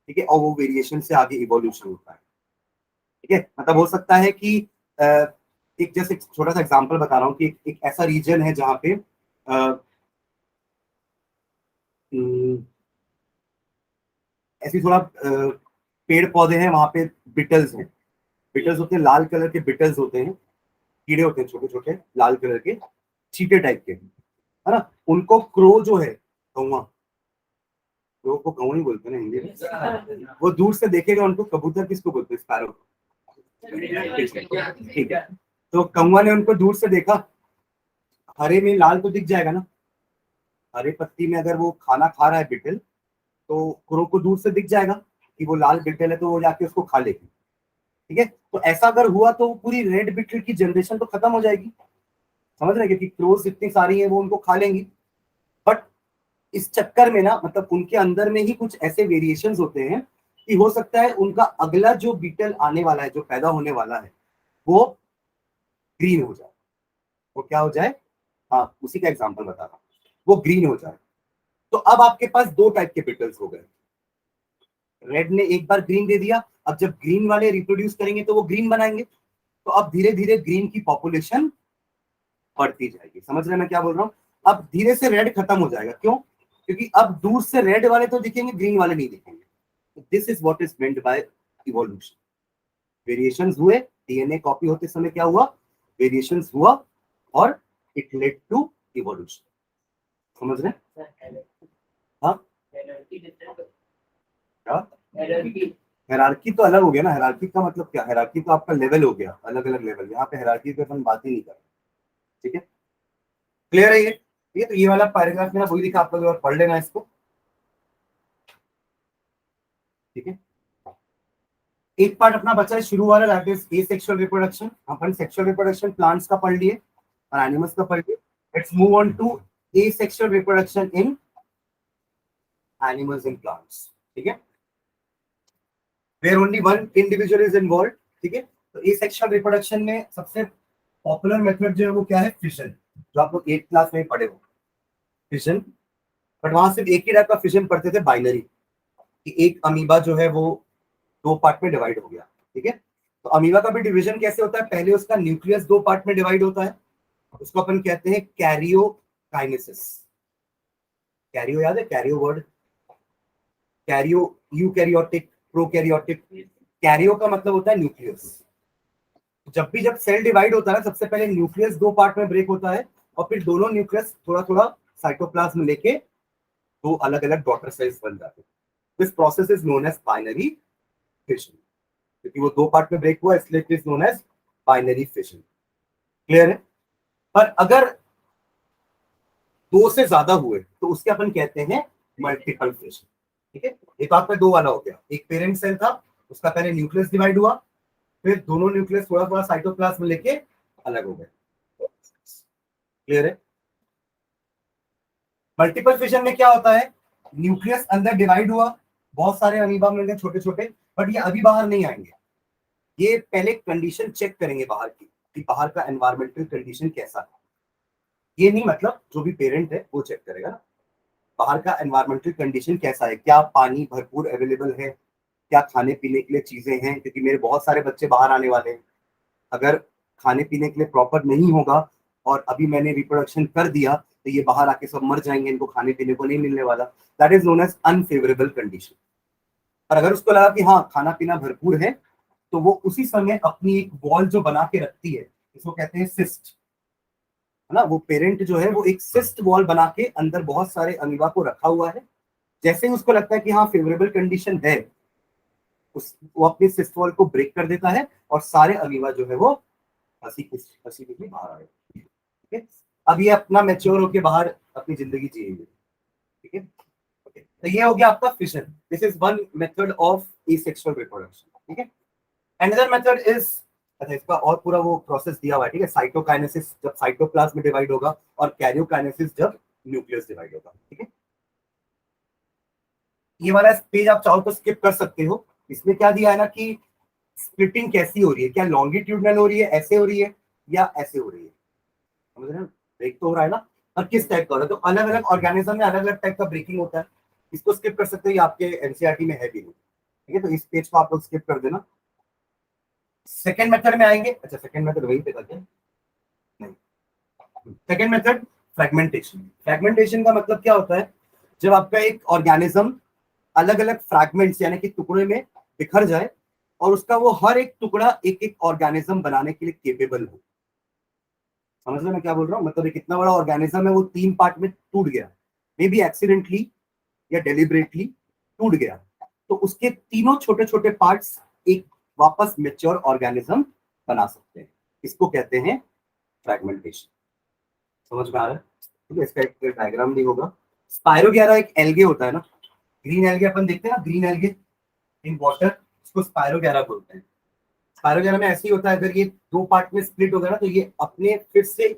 ठीक है। और वो वेरिएशन से आगे इवोल्यूशन होता है। ठीक है। मतलब हो सकता है कि एक जैसे छोटा सा एग्जांपल बता रहा हूँ कि एक ऐसा रीजन है जहाँ पे ऐसी थोड़ा पेड़ पौधे हैं, वहां पे बिटल्स हैं। बिटल्स होते हैं, लाल कलर के बिटल्स होते हैं, कीड़े होते हैं छोटे छोटे लाल कलर के, चीटे टाइप के, है ना। उनको क्रो जो है, कौवा, क्रो को कौवा ही बोलते हैं ना हिंदी में। वो दूर से देखेगा उनको, कबूतर किसको बोलते हैं? स्पैरो। ठीक है। तो कौवा ने उनको दूर से देखा, हरे में लाल तो दिख जाएगा ना, हरे पत्ती में अगर वो खाना खा रहा है बिटल, तो क्रो को दूर से दिख जाएगा कि वो लाल बिटल है, तो वो जाके उसको खा लेगी। ठीक है। तो ऐसा अगर हुआ तो पूरी रेड बिटल की जनरेशन तो खत्म हो जाएगी। समझ रहे? क्योंकि क्रोज इतनी सारी है वो उनको खा लेंगी। बट इस चक्कर में ना, मतलब उनके अंदर में ही कुछ ऐसे वेरिएशंस होते हैं कि हो सकता है उनका अगला जो बीटल आने वाला है, जो पैदा होने वाला है, वो ग्रीन हो जाए। वो क्या हो जाए? हाँ, उसी का एग्जांपल बता रहा हूँ। वो ग्रीन हो जाए। तो अब आपके पास दो टाइप के बीटल्स हो गए। रेड ने एक बार ग्रीन दे दिया, अब जब ग्रीन वाले रिप्रोड्यूस करेंगे तो वो ग्रीन बनाएंगे, तो अब धीरे धीरे ग्रीन की पॉपुलेशन बढ़ती जाएगी। समझ रहे हैं मैं क्या बोल रहा हूँ? अब धीरे से रेड खत्म हो जाएगा, क्यों? क्योंकि अब दूर से रेड वाले तो दिखेंगे, ग्रीन वाले नहीं दिखेंगे। This is what is meant by evolution. Variations हुए, डीएनए कॉपी होते समय क्या हुआ? वेरिएशंस हुआ और इट लेड टू इवोल्यूशन। समझ रहे हैं? हाँ, हायरार्की तो अलग हो गया ना। हायरार्की का मतलब क्या? हायरार्की तो आपका लेवल हो गया, अलग अलग लेवल। यहाँ पे हायरार्की पे अपन बात ही नहीं कर रहे। ठीक है, क्लियर है ये? ठीक है, तो ये वाला पैराग्राफ मेरा वही लिखा, आप लोग पढ़ लेना इसको। ठीक है, एक पार्ट अपना बचा है शुरू वाला, दैट इज एसेक्सुअल रिप्रोडक्शन। अपन सेक्सुअल रिप्रोडक्शन प्लांट्स का पढ़ लिए और एनिमल्स का पढ़ लिए। Let's move on to asexual reproduction in animals and plants. ठीक है, where only one individual is involve. ठीक है, तो एसेक्सुअल रिप्रोडक्शन में सबसे पॉपुलर मेथड जो है वो क्या है? फिशन, जो आप लोग 8th क्लास में पढ़े हो, फिशन। बट वहां सिर्फ एक ही टाइप का फिशन पढ़ते थे, बाइनरी, कि एक अमीबा जो है वो 2 पार्ट में डिवाइड हो गया। ठीक है, तो अमीबा का भी डिवीजन कैसे होता है? पहले उसका न्यूक्लियस 2 पार्ट में डिवाइड होता है, उसको अपन कहते हैं कैरियोकाइनेसिस। कैरियो याद है? Cairo word, Cairo, eukaryotic, prokaryotic. Cairo का मतलब होता है न्यूक्लियस। जब भी जब सेल डिवाइड होता है ना, सबसे पहले न्यूक्लियस 2 पार्ट में ब्रेक होता है और फिर दोनों न्यूक्लियस थोड़ा थोड़ा साइटोप्लाज्म लेके 2 अलग अलग डॉटर सेल्स बन जाते हैं। This process is known as binary fission. क्योंकि वो 2 पार्ट में ब्रेक हुआ इसलिए it is known as binary fission. Clear है? पर अगर 2 से ज्यादा हुए तो उसके अपन कहते हैं मल्टीपल फिशन। ठीक है, एक बात में 2 वाला हो गया, एक पेरेंट सेल था, उसका पहले न्यूक्लियस डिवाइड हुआ, फिर दोनों न्यूक्लियस थोड़ा थोड़ा साइटोप्लाज्म लेके अलग हो गए। क्लियर है? मल्टीपल फिशन में क्या होता है? न्यूक्लियस अंदर डिवाइड हुआ, बहुत सारे अमीबा मिल गए छोटे छोटे, बट ये अभी बाहर नहीं आएंगे। ये पहले कंडीशन चेक करेंगे बाहर की, कि बाहर का एनवायरमेंटल कंडीशन कैसा है। ये नहीं मतलब जो भी पेरेंट है वो चेक करेगा ना, बाहर का एनवायरमेंटल कंडीशन कैसा है, क्या पानी भरपूर अवेलेबल है, क्या खाने पीने के लिए चीजें हैं, क्योंकि मेरे बहुत सारे बच्चे बाहर आने वाले हैं। अगर खाने पीने के लिए प्रॉपर नहीं होगा और अभी मैंने रिप्रोडक्शन कर दिया तो ये बाहर आके सब मर जाएंगे, इनको खाने पीने को नहीं मिलने वाला। That is known as unfavourable condition. और अगर उसको लगा कि हाँ खाना पीना भरपूर है, तो वो उसी समय अपनी एक वॉल जो बना के रखती है, इसको कहते हैं सिस्ट, है ना। वो पेरेंट जो है वो एक सिस्ट वॉल बना के अंदर बहुत सारे अमीबा को रखा हुआ है। जैसे ही उसको लगता है कि हाँ फेवरेबल कंडीशन है, वो अपनी सिस्ट वॉल को ब्रेक कर देता है और सारे अमीबा जो है वो हंसी खुशी बाहर आ गए। ठीक है, अब ये अपना मैच्योर होके बाहर अपनी जिंदगी जिएंगे। ठीक है, तो ये हो गया आपका fission. This is one method of asexual reproduction. ठीक है, अनदर मेथड इज, अच्छा इसका और पूरा वो प्रोसेस दिया हुआ है। ठीक है, साइटोकाइनेसिस जब साइटोप्लाज्म में डिवाइड होगा और कैरियोकाइनेसिस जब न्यूक्लियस डिवाइड होगा। ठीक है, ये वाला पेज आप चाहो तो स्किप कर सकते हो। इसमें क्या दिया है ना कि स्प्लिटिंग कैसी हो रही है, क्या लॉन्गिट्यूडनल हो रही है, ऐसे हो रही है या ऐसे हो रही है। समझ रहे हो? ब्रेक तो हो रहा है ना, और किस टाइप का हो रहा है। तो अलग अलग ऑर्गेनिज्म में अलग अलग टाइप का ब्रेकिंग होता है। इसको स्किप कर सकते हो, ये आपके एनसीईआरटी में है भी नहीं। ठीक है, तो इस पेज को आप लोग स्किप कर देना। सेकेंड मेथड में आएंगे। अच्छा सेकेंड मेथड वही पे करते हैं, नहीं। Second method fragmentation. फ्रेगमेंटेशन का मतलब क्या होता है? जब आपका एक ऑर्गेनिज्म अलग अलग फ्रैगमेंट्स यानी कि टुकड़े में बिखर जाए और उसका वो हर एक टुकड़ा एक एक ऑर्गेनिज्म बनाने के लिए केपेबल हो। समझ रहे मैं क्या बोल रहा हूँ? मतलब एक इतना बड़ा ऑर्गेनिज्म है, वो 3 पार्ट में टूट गया, मे बी एक्सीडेंटली या डेलिबरेटली टूट गया, तो उसके तीनों छोटे छोटे पार्ट्स एक वापस मेच्योर ऑर्गेनिज्म बना सकते हैं। इसको कहते हैं फ्रैगमेंटेशन। समझ में आ रहा है? ठीक है, इसका एक डायग्राम भी होगा। स्पायरोगैरा एक एल्गे होता है ना, ग्रीन एल्गे अपन देखते हैं ना, ग्रीन एल्गे इन वाटर, इसको स्पायरोगैरा बोलते हैं। स्पायरोगैरा में ऐसे ही होता है, अगर ये 2 पार्ट में स्प्लिट हो गया ना तो ये अपने फिर से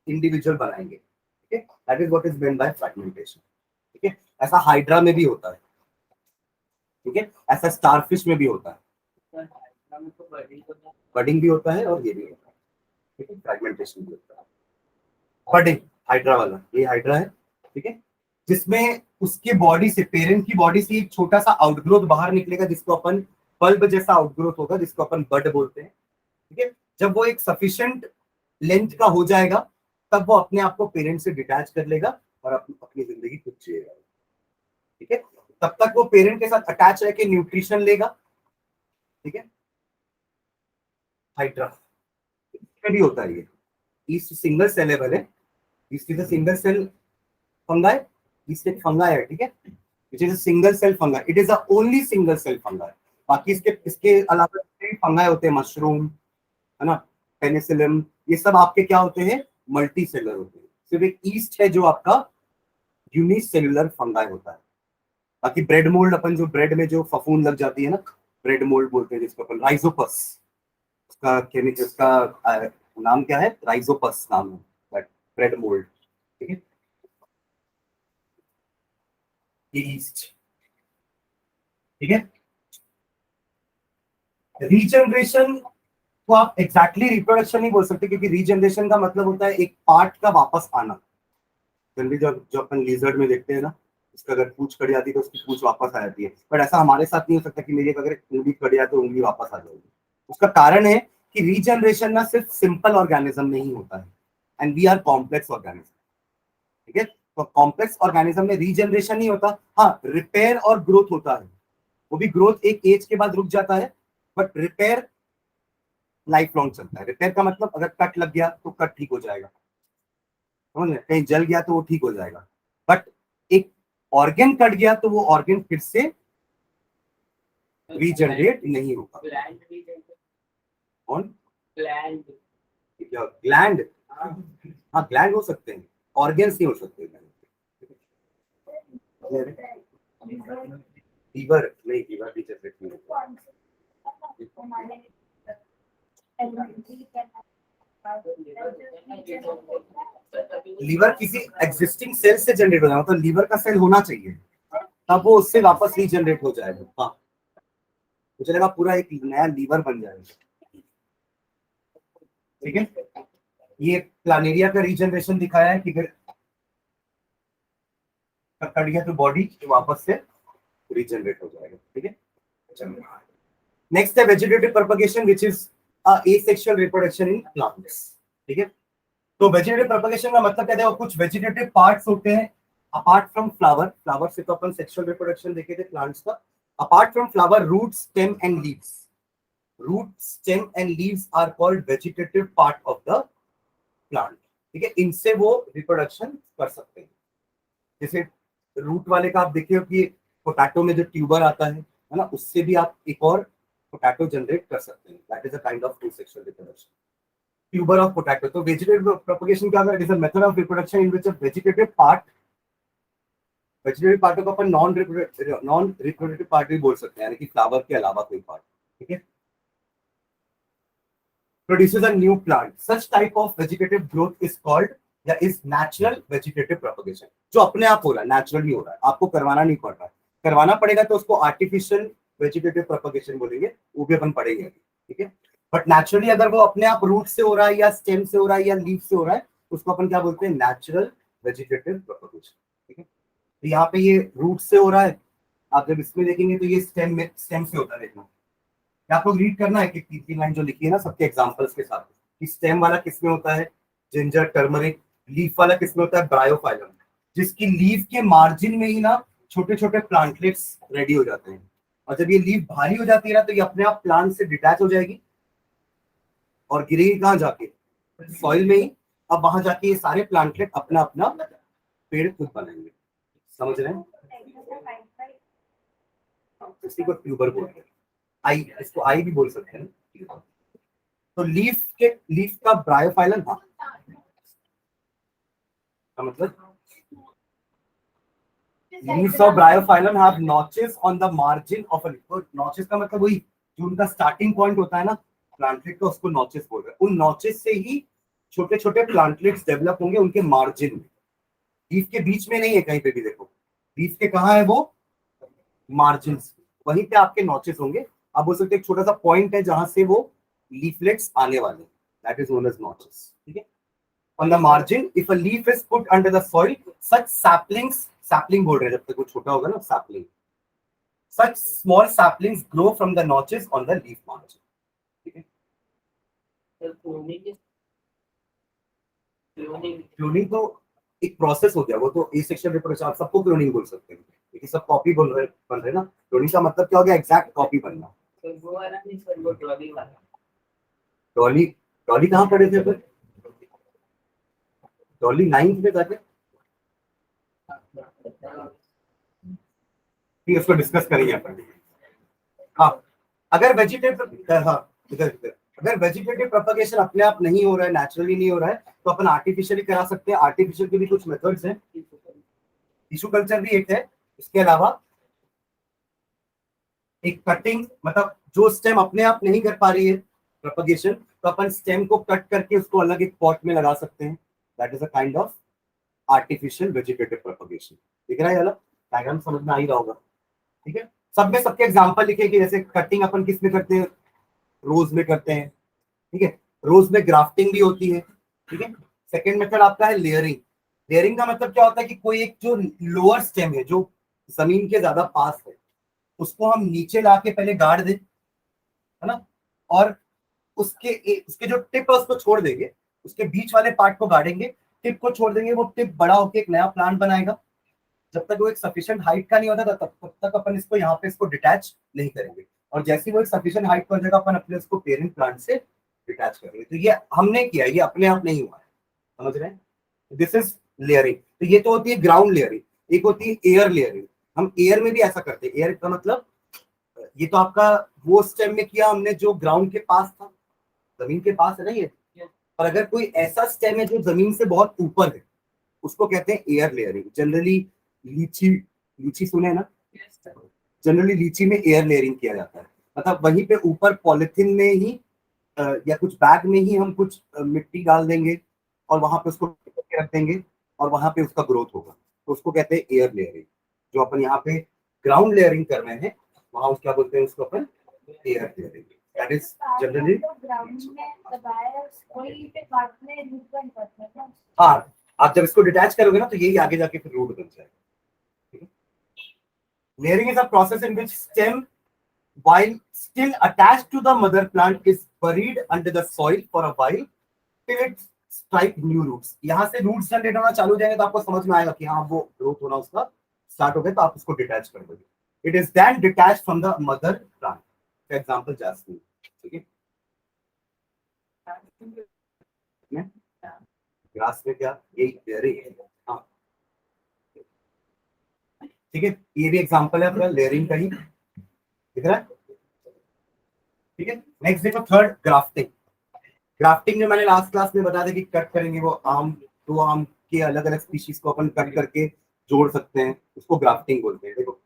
इंडिविजुअल बनाएंगे। ठीक है, that is what is meant by fragmentation. ठीक है, ऐसा हाइड्रा में भी होता है। ठीक है, ऐसा स्टारफिश में भी होता है, बडिंग भी होता है और ये भी होता है। ठीक है, फ्रैगमेंटेशन भी होता है। बडिंग हाइड्रा वाला, ये हाइड्रा है। ठीक है, जिसमें उसके बॉडी से, पेरेंट की बॉडी से एक छोटा सा आउटग्रोथ बाहर निकलेगा जिसको अपन बल्ब जैसा आउटग्रोथ होगा जिसको अपन बड बोलते हैं, ठीक है। जब वो एक सफिशिएंट लेंथ का हो जाएगा तब वो अपने आप को पेरेंट से डिटैच कर लेगा और अपनी जिंदगी खुद जिएगा, ठीक है। तब तक वो पेरेंट के साथ अटैच रह के न्यूट्रिशन लेगा, ठीक है। हाइड्रा भी होता है ये, ईस्ट सिंगल सेलेबल है, yeast is a single cell fungi, yeast एक फंगाई है, ठीक है, which is a single cell fungi, it is a only single cell fungi. बाकी इसके अलावा फंगाई होते हैं, मशरूम है ना, पेनिसिलियम, ये सब आपके क्या होते हैं, मल्टी सेलर होते हैं। सिर्फ एक ईस्ट है जो आपका यूनिसेल्युलर फंगाई होता है। बाकी ब्रेड मोल्ड, अपन जो ब्रेड में जो फफूंद लग जाती है ना, ब्रेड मोल्ड बोलते हैं जिसको अपन, राइजोपस, उसका केमिकल, उसका नाम क्या है, राइजोपस नाम है, ब्रेड मोल्ड, ठीक है। ईस्ट, ठीक है। रीजनरेशन को आप एग्जैक्टली रिप्रोडक्शन नहीं बोल सकते, क्योंकि रीजनरेशन का मतलब होता है एक पार्ट का वापस आना। जनरली जो अपन लिजर्ड में देखते हैं ना, उसका अगर पूंछ कट जाती है तो उसकी पूंछ वापस आ जाती है, बट ऐसा हमारे साथ नहीं हो सकता कि मेरी अगर उंगली कट जाए तो उंगली वापस आ जाएगी। उसका कारण है कि रीजनरेशन ना सिर्फ सिंपल ऑर्गेनिज्म में ही होता है, and we are complex organism, ठीक है। तो कॉम्प्लेक्स ऑर्गेनिज्म में रीजनरेशन नहीं होता, हाँ रिपेयर और ग्रोथ होता है, वो भी ग्रोथ एक एज के बाद रुक जाता है, बट रिपेयर लाइफ लॉन्ग चलता है। रिपेयर का मतलब अगर कट लग गया तो कट ठीक हो जाएगा, समझ रहे, कहीं जल गया तो वो ठीक हो जाएगा, बट एक ऑर्गन कट गया तो वो ऑर्गन फिर से रीजनरेट नहीं होगा। कौन, ग्लैंड, हाँ ग्लैंड हो सकते हैं, ऑर्गन्स नहीं हो सकते। लीवर नहीं, लीवर भी जनरेट लीवर किसी एग्जिस्टिंग सेल से जनरेट हो जाए, मतलब लीवर का सेल होना चाहिए तब वो उससे वापस रीजनरेट हो जाएगा। हाँ, मुझे लगा पूरा एक नया लीवर बन जाएगा, ठीक है। ये प्लानेरिया का रीजनरेशन दिखाया है कि अगर कट गया तो बॉडी वापस से रीजनरेट हो जाएगा, ठीक है। नेक्स्ट है vegetative propagation, which is asexual reproduction in plants, ठीक है। तो वेजिटेटिव प्रोपगेशन का मतलब क्या है, कुछ वेजिटेटिव पार्ट्स होते हैं अपार्ट फ्रॉम फ्लावर, फ्लावर से तो अपन सेक्सुअल रिप्रोडक्शन देखे थे प्लांट्स का, apart from flower root, stem and leaves, root, stem and leaves are called vegetative part of the plant, ठीक है। इनसे वो रिप्रोडक्शन कर सकते हैं। जैसे रूट वाले का आप देखिए कि पोटैटो में जो ट्यूबर आता है ना, उससे भी आप एक और पोटैटो जनरेट कर सकते हैं, that is a kind of sexual reproduction, tuber of potato. तो वेजिटेटिव प्रोपगेशन क्या है, it is a method of reproduction in which a vegetative part को अपन नॉन रिप्रोडक्टिव पार्ट भी बोल सकते हैं, यानी कि फ्लावर के अलावा कोई पार्ट, ठीक है, produces a new plant. Such type of vegetative growth is called या is natural vegetative propagation, जो अपने आप हो रहा है, नेचुरली हो रहा है, आपको करवाना नहीं पड़ रहा है। करवाना पड़ेगा तो उसको आर्टिफिशियल वेजिटेटिव प्रोपगेशन बोलेंगे, वो भी अपन पढ़ेंगे, ठीक है। बट नेचुरली अगर वो अपने आप रूट से हो रहा है या स्टेम से हो रहा है या लीफ से हो रहा है, उसको अपन क्या बोलते हैं, नेचुरल वेजिटेटिव प्रोपगेशन, ठीक है। तो यहाँ पे ये रूट से हो रहा है, आप जब इसमें देखेंगे तो ये स्टेम से होता है, देखना आप लोग रीड करना है कि तीन तीन लाइन जो लिखी है ना सबके एग्जांपल्स के साथ, कि स्टेम वाला किसमें होता है, जिंजर, टर्मरिक, लीफ वाला किसमें होता है, ब्रायोफाइलम, जिसकी लीफ के मार्जिन में ही ना छोटे छोटे प्लांटलेट्स रेडी हो जाते हैं, और जब ये लीफ भारी हो जाती है ना तो ये अपने आप प्लांट से डिटैच हो जाएगी और गिरेगी कहाँ जाके, सॉइल में ही। अब वहां जाके ये सारे प्लांटलेट अपना अपना पेड़ खुद बनाएंगे, समझ रहे हैं, इसी को ट्यूबर बोलते हैं, आई, इसको आई भी बोल सकते हैं। तो लीफ का ब्रायोफाइलम, हाँ का मतलब leaves of Bryophyllum have notches on the margin of a leaf. Notches का मतलब वही जो उनका स्टार्टिंग पॉइंट होता है ना प्लांटलेट का, उसको नॉचेस बोल रहे हैं। उन नॉचेस से ही छोटे छोटे प्लांटलेट्स डेवलप होंगे उनके मार्जिन में, लीफ के बीच में नहीं है कहीं पे भी, देखो लीफ के कहाँ है वो, मार्जिन, वहीं पे आपके नॉचेस होंगे। आप बोल सकते एक छोटा सा पॉइंट है जहां से वो लीफलेट्स आने वाले, that is known as notches, ठीक है। On the margin, if a leaf is put under the soil, such saplings, sapling बोल रहे हैं जब तक वो छोटा होगा ना, sapling, such small saplings grow from the notches on the leaf margin. ठीक है, क्लोनिंग तो एक प्रोसेस हो गया, वो तो एसेक्सुअल रिप्रोडक्शन, आप सबको क्लोनिंग बोल सकते हैं, लेकिन सब कॉपी बन रहे ना। क्लोनिंग का मतलब क्या हो गया, एग्जैक्ट कॉपी बनना। डॉली डॉली कहाँ पढ़े थे फिर? डॉली 9th में जाके, ठीक है, उसको डिस्कस करेंगे अपन। हाँ, अगर वेजिटेटिव, हाँ इधर अगर वेजिटेटिव प्रोपगेशन अपने आप नहीं हो रहा है, नेचुरली नहीं हो रहा है, तो अपन आर्टिफिशियली करा सकते हैं। आर्टिफिशियल के भी कुछ मेथड्स हैं, टिश्यू कल्चर भी एक है। इसके अलावा एक कटिंग, मतलब जो स्टेम अपने आप नहीं कर पा रही है प्रोपगेशन, तो अपन स्टेम को कट करके उसको अलग एक पॉट में लगा सकते हैं। That is a kind of artificial vegetative propagation. दिख रहा है, अलग डायग्राम समझ में आ ही रहा होगा। ठीक है, सब में सबके एग्जांपल लिखे कि जैसे कटिंग अपन किस में करते हैं, रोज में करते हैं। ठीक है, रोज में ग्राफ्टिंग भी होती है। ठीक है, सेकेंड मेथड आपका है लेयरिंग। लेयरिंग का मतलब क्या होता है कि कोई एक जो लोअर स्टेम है, जो जमीन के ज्यादा पास है, उसको हम नीचे ला के पहले गाड़ दें, है ना, और उसके जो टिप है उसको छोड़ देंगे, उसके बीच वाले पार्ट को गाड़ेंगे, टिप को छोड़ देंगे, वो टिप बड़ा होकर एक नया प्लांट बनाएगा। जब तक वो एक सफिशिएंट हाइट का नहीं होता तब तक अपन इसको यहाँ पे इसको डिटैच नहीं करेंगे, और जैसे ही वो एक सफिशिएंट हाइट पर हो जाएगा, अपन अपने उसको पेरेंट प्लांट से डिटैच करेंगे। तो ये हमने किया, ये अपने आप नहीं हुआ है, समझ रहे हैं? This is layering. तो ये तो होती है ग्राउंड लेयरिंग। एक होती है एयर लेयरिंग। हम एयर में भी ऐसा करते हैं। एयर का मतलब, ये तो आपका वो स्टेम में किया हमने जो ग्राउंड के पास था, जमीन के पास है ना ये। और अगर कोई ऐसा स्टेम है जो जमीन से बहुत ऊपर है, उसको कहते हैं एयर लेयरिंग। जनरली लीची, लीची सुने हैं ना, जनरली लीची में एयर लेयरिंग किया जाता है। मतलब वहीं पे ऊपर पॉलिथीन में ही या कुछ बैग में ही हम कुछ मिट्टी डाल देंगे और वहां पे उसको रख देंगे, और वहां पे उसका ग्रोथ होगा, तो उसको कहते हैं एयर लेयरिंग। जो अपन यहाँ पे ग्राउंड लेयरिंग कर रहे हैं, वहां उसको क्या बोलते हैं, उसको अपन air layering. That is generally, हाँ, आप जब इसको डिटैच करोगे ना, तो यही आगे जाके फिर रूट बन जाएगा। Layering is a process in which stem while still attached to the mother plant is buried under the soil for a while till it strike new roots। यहाँ से रूट्स जनरेट होना चालू हो जाएंगे, तो आपको समझ में आएगा कि हाँ वो ग्रोथ होना उसका स्टार्ट हो गया, तो आप उसको डिटैच कर दोगे। It is then detach from the mother plant. For example jasmine. ठीक है, ग्रास में क्या यही है, हाँ ठीक है, ये भी एग्जांपल है अपना लेयरिंग का ही, दिख रहा है। ठीक है, नेक्स्ट देखो थर्ड, ग्राफ्टिंग। ग्राफ्टिंग में मैंने लास्ट क्लास में बता दिया कि कट करेंगे वो आम, दो आम के अलग अलग स्पीशीज को अपन कट करके जोड़ सकते हैं, उसको ग्राफ्टिंग बोलते हैं। देखो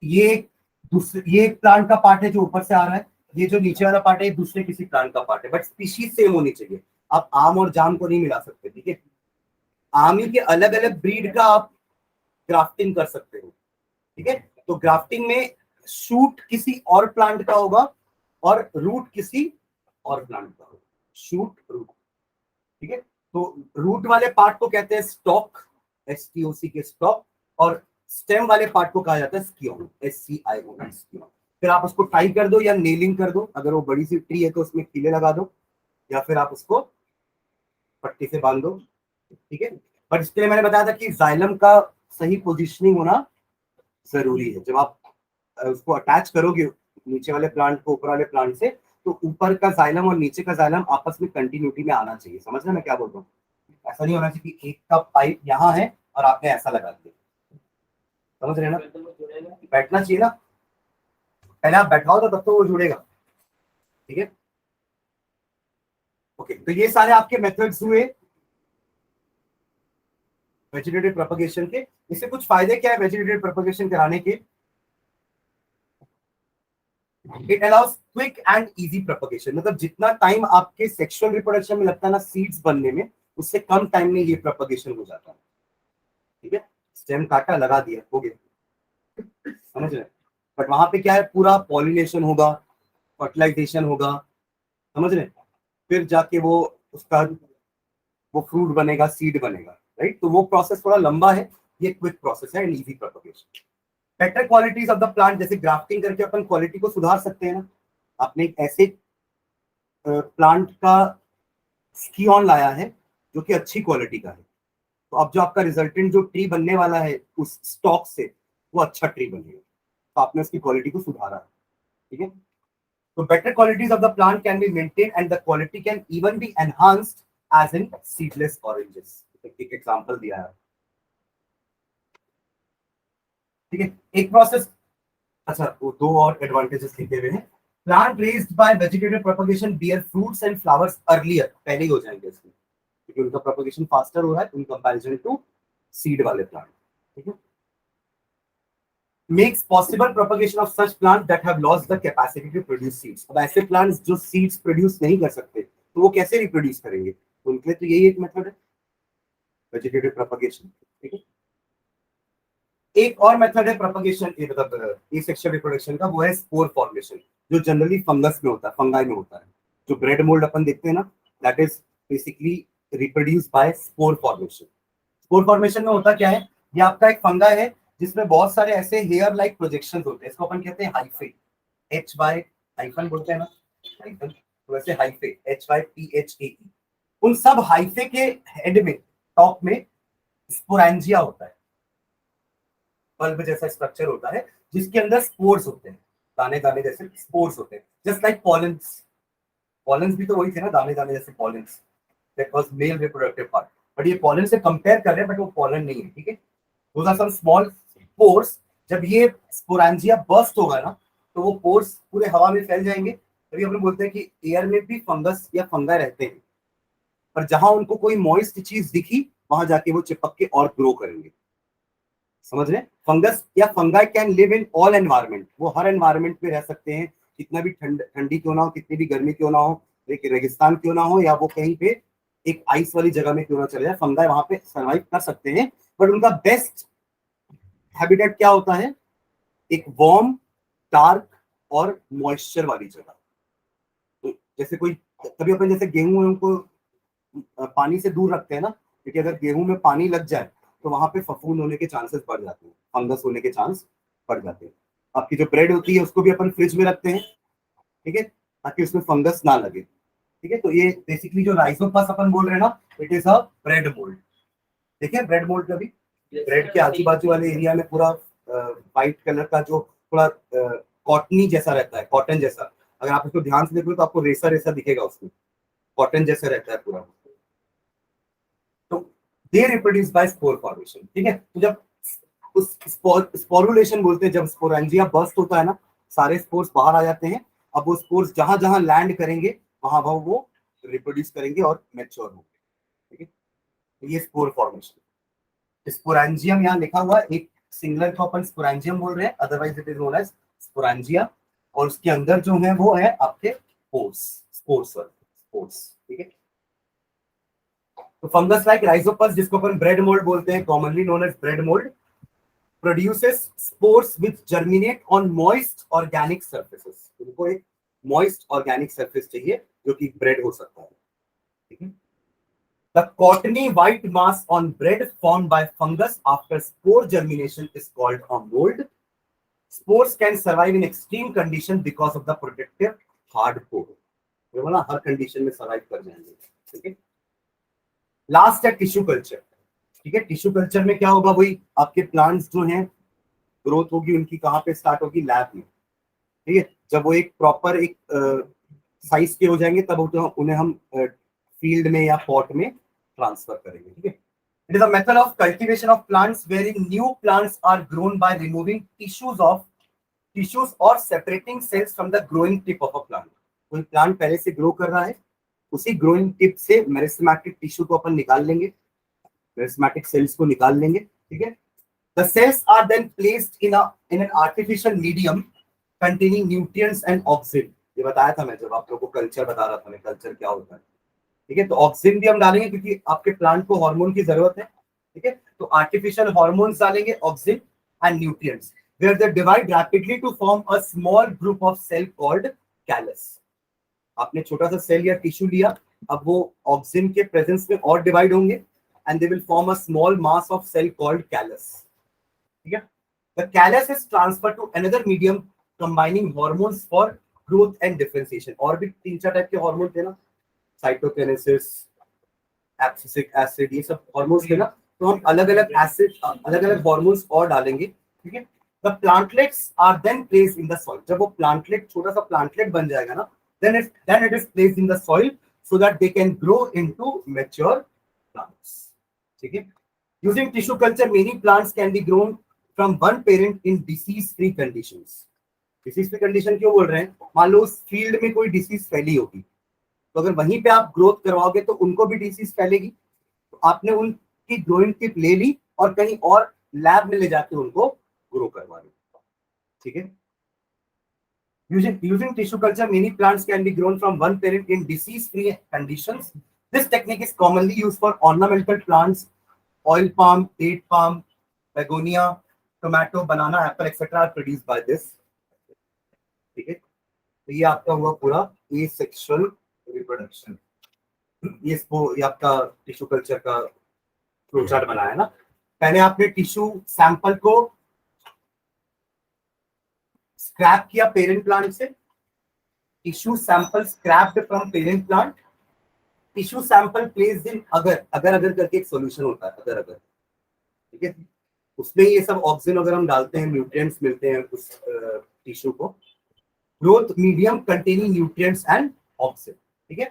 ये दूसरे, ये एक प्लांट का पार्ट है जो ऊपर से आ रहा है, ये जो नीचे वाला पार्ट है ये दूसरे किसी प्लांट का पार्ट है, बट स्पीशीज सेम होनी चाहिए। आप आम और जाम को नहीं मिला सकते। ठीक है, आम ही के अलग अलग ब्रीड का आप ग्राफ्टिंग कर सकते हो। ठीक है, तो ग्राफ्टिंग में शूट किसी और प्लांट का होगा और रूट किसी और प्लांट का होगा। Shoot, root. ठीक है, तो रूट वाले पार्ट को कहते हैं स्टॉक, STOC के स्टॉक, और स्टेम वाले पार्ट को कहा जाता है स्कियोन, SCION, स्कियोन। फिर आप उसको टाई कर दो या नेलिंग कर दो, अगर वो बड़ी सी ट्री है तो उसमें कीले लगा दो, या फिर आप उसको पट्टी से बांध दो। ठीक है, बट इसके लिए मैंने बताया था कि जाइलम का सही पोजिशनिंग होना जरूरी है। जब आप उसको अटैच करोगे नीचे वाले प्लांट को ऊपर वाले प्लांट से, तो ऊपर का जाइलम और नीचे का जाइलम आपस में कंटिन्यूटी में आना चाहिए। समझ रहे मैं क्या बोल रहा हूँ? ऐसा नहीं होना चाहिए कि एक का पाइप यहाँ है और आपने ऐसा लगा दिया। समझ रहे ना, बैठना चाहिए ना, पहले आप बैठाओ तो तब तो वो जुड़ेगा। ठीक है, ओके, तो ये सारे आपके मेथड्स हुए वेजिटेटिव प्रोपगेशन के। इससे कुछ फायदे क्या है वेजिटेटिव प्रोपगेशन कराने के? It allows quick and easy propagation. मतलब जितना टाइम आपके सेक्सुअल रिप्रोडक्शन में लगता है ना सीड्स बनने में, उससे कम टाइम में ये प्रोपगेशन हो जाता है। ठीक है, स्टेम काटा, लगा दिया, हो गया। समझ रहे? बट वहां पे क्या है, पूरा पॉलिनेशन होगा, फर्टिलाइजेशन होगा, समझ रहे? फिर जाके वो उसका वो फ्रूट बनेगा, सीड बनेगा, राइट? तो वो प्रोसेस थोड़ा लंबा है, ये क्विक प्रोसेस है and easy propagation. Better qualities of the plant, जैसे ग्राफ्टिंग करके अपन क्वालिटी को सुधार सकते हैं ना। आपने एक ऐसे प्लांट का स्कियॉन लाया है जो कि अच्छी क्वालिटी का है, तो अब जो आपका रिजल्टेंट जो ट्री बनने वाला है उस स्टॉक से, वो अच्छा ट्री बनेगा। तो आपने उसकी क्वालिटी को सुधारा है, ठीक है। तो better qualities of the plant can be maintained and the quality can even be enhanced as in seedless oranges। एक एग्जांपल दिया है, ठीक है। एक प्रोसेस, अच्छा वो दो और एडवांटेजेस लिखे हुए हैं। Plant raised by vegetative propagation bear fruits and flowers earlier, पहले ही हो जाएंगे इसमें, क्योंकि उनका प्रोपगेशन फास्टर हो रहा है इन कंपैरिजन टू सीड वाले प्लांट, ठीक है। Makes possible propagation of such plants that have lost the capacity to produce seeds। अब ऐसे प्लांट्स जो सीड्स प्रोड्यूस नहीं कर सकते, तो वो कैसे रिप्रोड्यूस करेंगे? तो उनके लिए तो यही एक मेथड है, वेजिटेटिव प्रोपगेशन, ठीक है। एक और मेथड है प्रोपगेशन, ये मतलब एसेक्सुअल रिप्रोडक्शन का, वो है स्पोर फॉर्मेशन, जो जनरली फंगस में होता है, फंगाई में होता है। जो ब्रेड मोल्ड अपन देखते हैं ना, that is basically reproduce by spore formation. Spore formation में होता क्या है, ये आपका एक फंगा है जिसमें बहुत सारे ऐसे हेयर लाइक प्रोजेक्शन होते हैं, इसको अपन कहते हैं हाइफे, एच वाई हाइफन बोलते हैं ना, हाइफन, तो वैसे हाइफे HYPHAE। उन सब हाइफे के हेड में, टॉप में स्पोरेंजिया होता है, बल्ब जैसा स्ट्रक्चर होता है जिसके अंदर स्पोर्स होते हैं, दाने दाने जैसे स्पोर्स होते हैं, जस्ट लाइक पॉलेंस। पॉलेंस भी तो वही थे ना, दाने दाने जैसे pollens, that was male reproductive part. But ये पॉलन से कंपेयर कर रहे हैं, बट वो पॉलन नहीं है, ठीक है। Those are some small pores. जब ये स्पोरेंजिया बर्स्ट होगा ना, तो वो पोर्स पूरे हवा में फैल जाएंगे। तभी हम लोग बोलते हैं कि एयर में भी फंगस या फंगा रहते हैं, पर जहां उनको कोई मॉइस्ट चीज दिखी, वहां जाके वो चिपक के और ग्रो करेंगे। समझ रहे? फंगस या fungi can live in all environment, वो हर एनवायरमेंट में रह सकते हैं, कितना भी ठंडी क्यों ना हो, कितनी भी गर्मी क्यों ना हो, एक रेगिस्तान क्यों ना हो, या वो कहीं पे एक आइस वाली जगह में क्यों ना चले जाए, फंगाई वहां पे सर्वाइव कर सकते हैं। बट उनका बेस्ट हैबिटेट क्या होता है? एक वार्म, डार्क और मॉइस्चर वाली जगह। तो जैसे कोई, कभी अपन जैसे गेहूं को पानी से दूर रखते हैं ना, क्योंकि अगर गेहूं में पानी लग जाए तो वहां पे फफूंद होने के चांसेस बढ़ जाते हैं, फंगस होने के चांस बढ़ जाते हैं। आपकी जो ब्रेड होती है उसको भी अपन फ्रिज में रखते हैं, ठीक है, ताकि उसमें फंगस ना लगे, ठीक है। तो ये बेसिकली जो राइजोपस अपन बोल रहे हैं ना, it is a bread mould. देखिए ब्रेड मोल्ड कभी, ब्रेड के आजू बाजू वाले एरिया में पूरा व्हाइट कलर का जो थोड़ा कॉटनी जैसा रहता है, कॉटन जैसा, अगर आप इसको ध्यान से देखोगे तो आपको रेसा रेसा दिखेगा उसमें, कॉटन जैसा रहता है पूरा। तो they reproduce by spore formation, ठीक है। तो जब उस स्पोरुलेशन बोलते हैं, जब स्पोरेंजिया बर्स्ट होता है ना, सारे स्पोर्स बाहर आ जाते हैं। अब वो स्पोर्स जहां जहां लैंड करेंगे, वहां वहां वो रिप्रोड्यूस करेंगे और मैच्योर होंगे, ठीक है। तो ये स्पोर फॉर्मेशन। स्पोरेंजियम यहाँ लिखा हुआ है, एक सिंगुलर को अपन स्पोरेंजियम बोल रहे हैं, otherwise it is known as sporangia. और उसके अंदर जो है वो है आपके स्पोर्स, स्पोर्स, ठीक है। तो फंगस लाइक राइजोपस, जिसको अपन ब्रेड मोल्ड बोलते हैं, commonly known as bread mould, produces spores which germinate on moist organic surfaces. उनको एक मॉइस्ट ऑर्गेनिक सर्फेस चाहिए जो कि ब्रेड हो सकता है, ठीक है। The cottony white mass on bread formed by fungus after spore germination is called a mold. Spores can survive in extreme condition because of the protective hard core। ये बोला हर कंडीशन में सर्वाइव कर जाएंगे, ठीक है। लास्ट है टिश्यू कल्चर, ठीक है। टिश्यू कल्चर में क्या होगा, वही आपके प्लांट्स जो हैं, ग्रोथ होगी उनकी कहाँ पे स्टार्ट होगी? लैब में, ठीक है। जब वो एक प्रॉपर एक साइज के हो जाएंगे, तब उन्हें हम फील्ड में या पॉट में ट्रांसफर करेंगे, ठीक है। It is a method of cultivation of plants wherein new plants are grown by removing tissues or separating cells from the growing tip of a plant। कोई प्लांट पहले से ग्रो कर रहा है, उसी ग्रोइंग टिप से मेरिस्टेमेटिक टिश्यू को अपन निकाल लेंगे, मेरिस्टेमेटिक सेल्स को निकाल लेंगे, ठीक है। The cells are then placed in an artificial medium containing nutrients and oxygen। ये बताया था मैं जब आप लोगों को कल्चर बता रहा था, मैं कल्चर क्या होता है, ठीक है। तो ऑक्सीजन भी हम डालेंगे क्योंकि आपके प्लांट को हार्मोन की जरूरत है, ठीक है। तो आर्टिफिशियल हार्मोन्स डालेंगे, oxygen and nutrients, where they divide rapidly to form a small group of cell called callus. आपने छोटा सा सेल या टिश्यू लिया, अब वो ऑक्सीजन के प्रेजेंस में और डिवाइड होंगे and they will form a small mass of cell called callus, ठीक है। The callus is transferred to another medium combining hormones for growth and differentiation. और भी 3-4 टाइप के हार्मोन थे ना, साइटोकिनेसिस, एब्सिसिक एसिड, ये सब हार्मोन्स थे ना, तो हम अलग अलग एसिड, अलग अलग हार्मोन्स और डालेंगे, ठीक है. The plantlets are then placed in the soil. जब वो प्लांटलेट, छोटा सा प्लांटलेट बन जाएगा ना, then it is placed in the soil so that they can grow into mature plants. ठीक है. Using tissue culture, many plants can be grown from one parent in disease-free conditions. Disease-free condition क्यों बोल रहे हैं? मान लो उस फील्ड में कोई डिसीज फैली होगी, तो अगर वहीं पे आप ग्रोथ करवाओगे तो उनको भी डिसीज फैलेगी. तो आपने उनकी ग्रोइंग टिप ले ली और कहीं और लैब में ले जाके उनको ग्रो करवा ली. ठीक है. Using tissue culture, many plants can be grown from one parent in disease-free conditions. This technique is commonly used for ornamental plants. Oil palm, date palm, begonia, tomato, banana, apple, etc. are produced by this. ठीक है. तो ये आपका हुआ पूरा asexual reproduction. ये आपका टिश्यू कल्चर का फ्लो चार्ट बनाया है ना. पहले आपने टिश्यू सैंपल को स्क्रैप किया पेरेंट प्लांट से. Tissue sample scraped from parent plant. Tissue sample placed in अगर करके एक सॉल्यूशन होता है, अगर. ठीक है. उसमें ये सब ऑक्सीजन वगैरह हम डालते हैं, न्यूट्रिएंट्स मिलते हैं उस टिश्यू को. Growth medium containing nutrients and oxygen. ठीक है.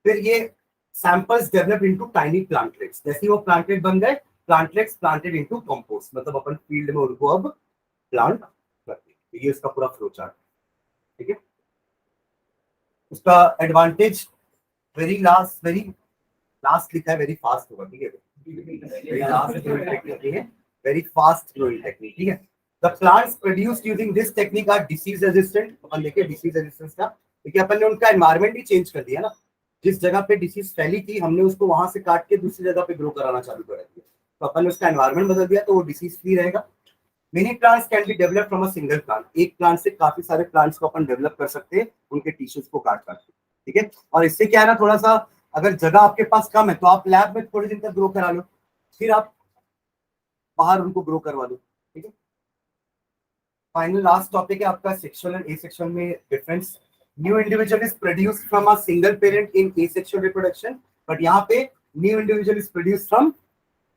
फिर ये samples develop into tiny plantlets. जैसे वो प्लांटलेट बन गए, प्लांटलेट्स प्लांटेड इनटू कंपोस्ट, मतलब अपन फील्ड में उनको अब प्लांट करते हैं. ये इसका पूरा फ्लो चार्ट. ठीक है. उसका एडवांटेज वेरी लास्ट लिखा है, वेरी फास्ट होगा. ठीक है. Very fast growing technique. ठीक है. The plants produced using this technique are disease resistant. अपन देखिए डिसीज रेजिस्टेंस का, देखिए अपन ने उनका एनवायरनमेंट ही चेंज कर दिया ना. जिस जगह पे डिसीज फैली थी हमने उसको वहां से काट के दूसरी जगह पे ग्रो कराना चालू कर दिया. तो अपन ने उसका एनवायरनमेंट बदल दिया तो वो डिसीज फ्री रहेगा. Many plants can be developed from a single plant. एक प्लांट से काफी सारे प्लांट्स को अपन डेवलप कर सकते हैं उनके टिश्यूज को काट काट के. ठीक है. और इससे क्या है ना, थोड़ा सा अगर जगह आपके पास कम है तो आप लैब में थोड़े दिन तक ग्रो करा लो, फिर आप बाहर उनको ग्रो करवा लो. ठीक है. फाइनल लास्ट टॉपिक है आपका सेक्सुअल एंड एसेक्सुअल में difference. New individual is produced from a single parent in asexual reproduction, but यहाँ पे new individual is produced from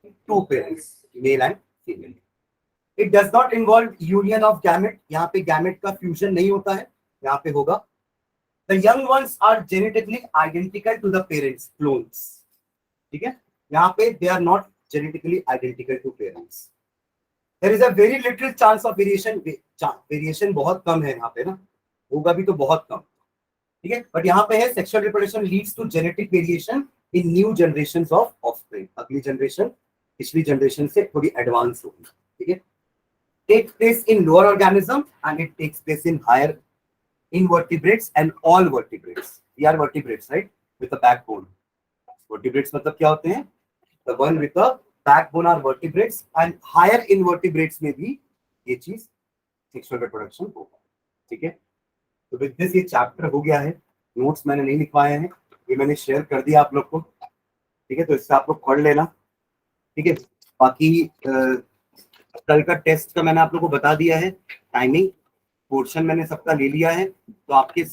two parents, male and female. It does not involve union of gamete. यहाँ पे गैमेट का फ्यूजन नहीं होता है, यहाँ पे होगा. The young ones are genetically identical to the parents, clones. ठीक है. यहाँ पे they are not genetically identical to parents. There is a very little chance of variation. Variation बहुत कम है यहाँ पे ना, होगा भी तो बहुत कम. ठीक है. बट यहाँ पे है sexual reproduction leads to genetic variation in new generations of offspring. अगली जनरेशन पिछली जनरेशन से थोड़ी एडवांस होगी. ठीक है. Take place in lower organism and it takes place in higher invertebrates and all vertebrates. We are vertebrates, right? With a backbone. Vertebrates मतलब क्या होते हैं? The one with a backbone are vertebrates and higher invertebrates में भी ये चीज sexual reproduction होगा. ठीक है. तो with this ये चैप्टर हो गया है. नोट्स मैंने नहीं लिखवाए हैं, ये मैंने शेयर कर दिया आप लोग को. ठीक है. तो इससे आप लोग पढ़ लेना. ठीक है. बाकी कल का टेस्ट का मैंने आप लोग को बता दिया है. टाइमिंग पोर्शन मैंने सबका ले लिया है, तो आपके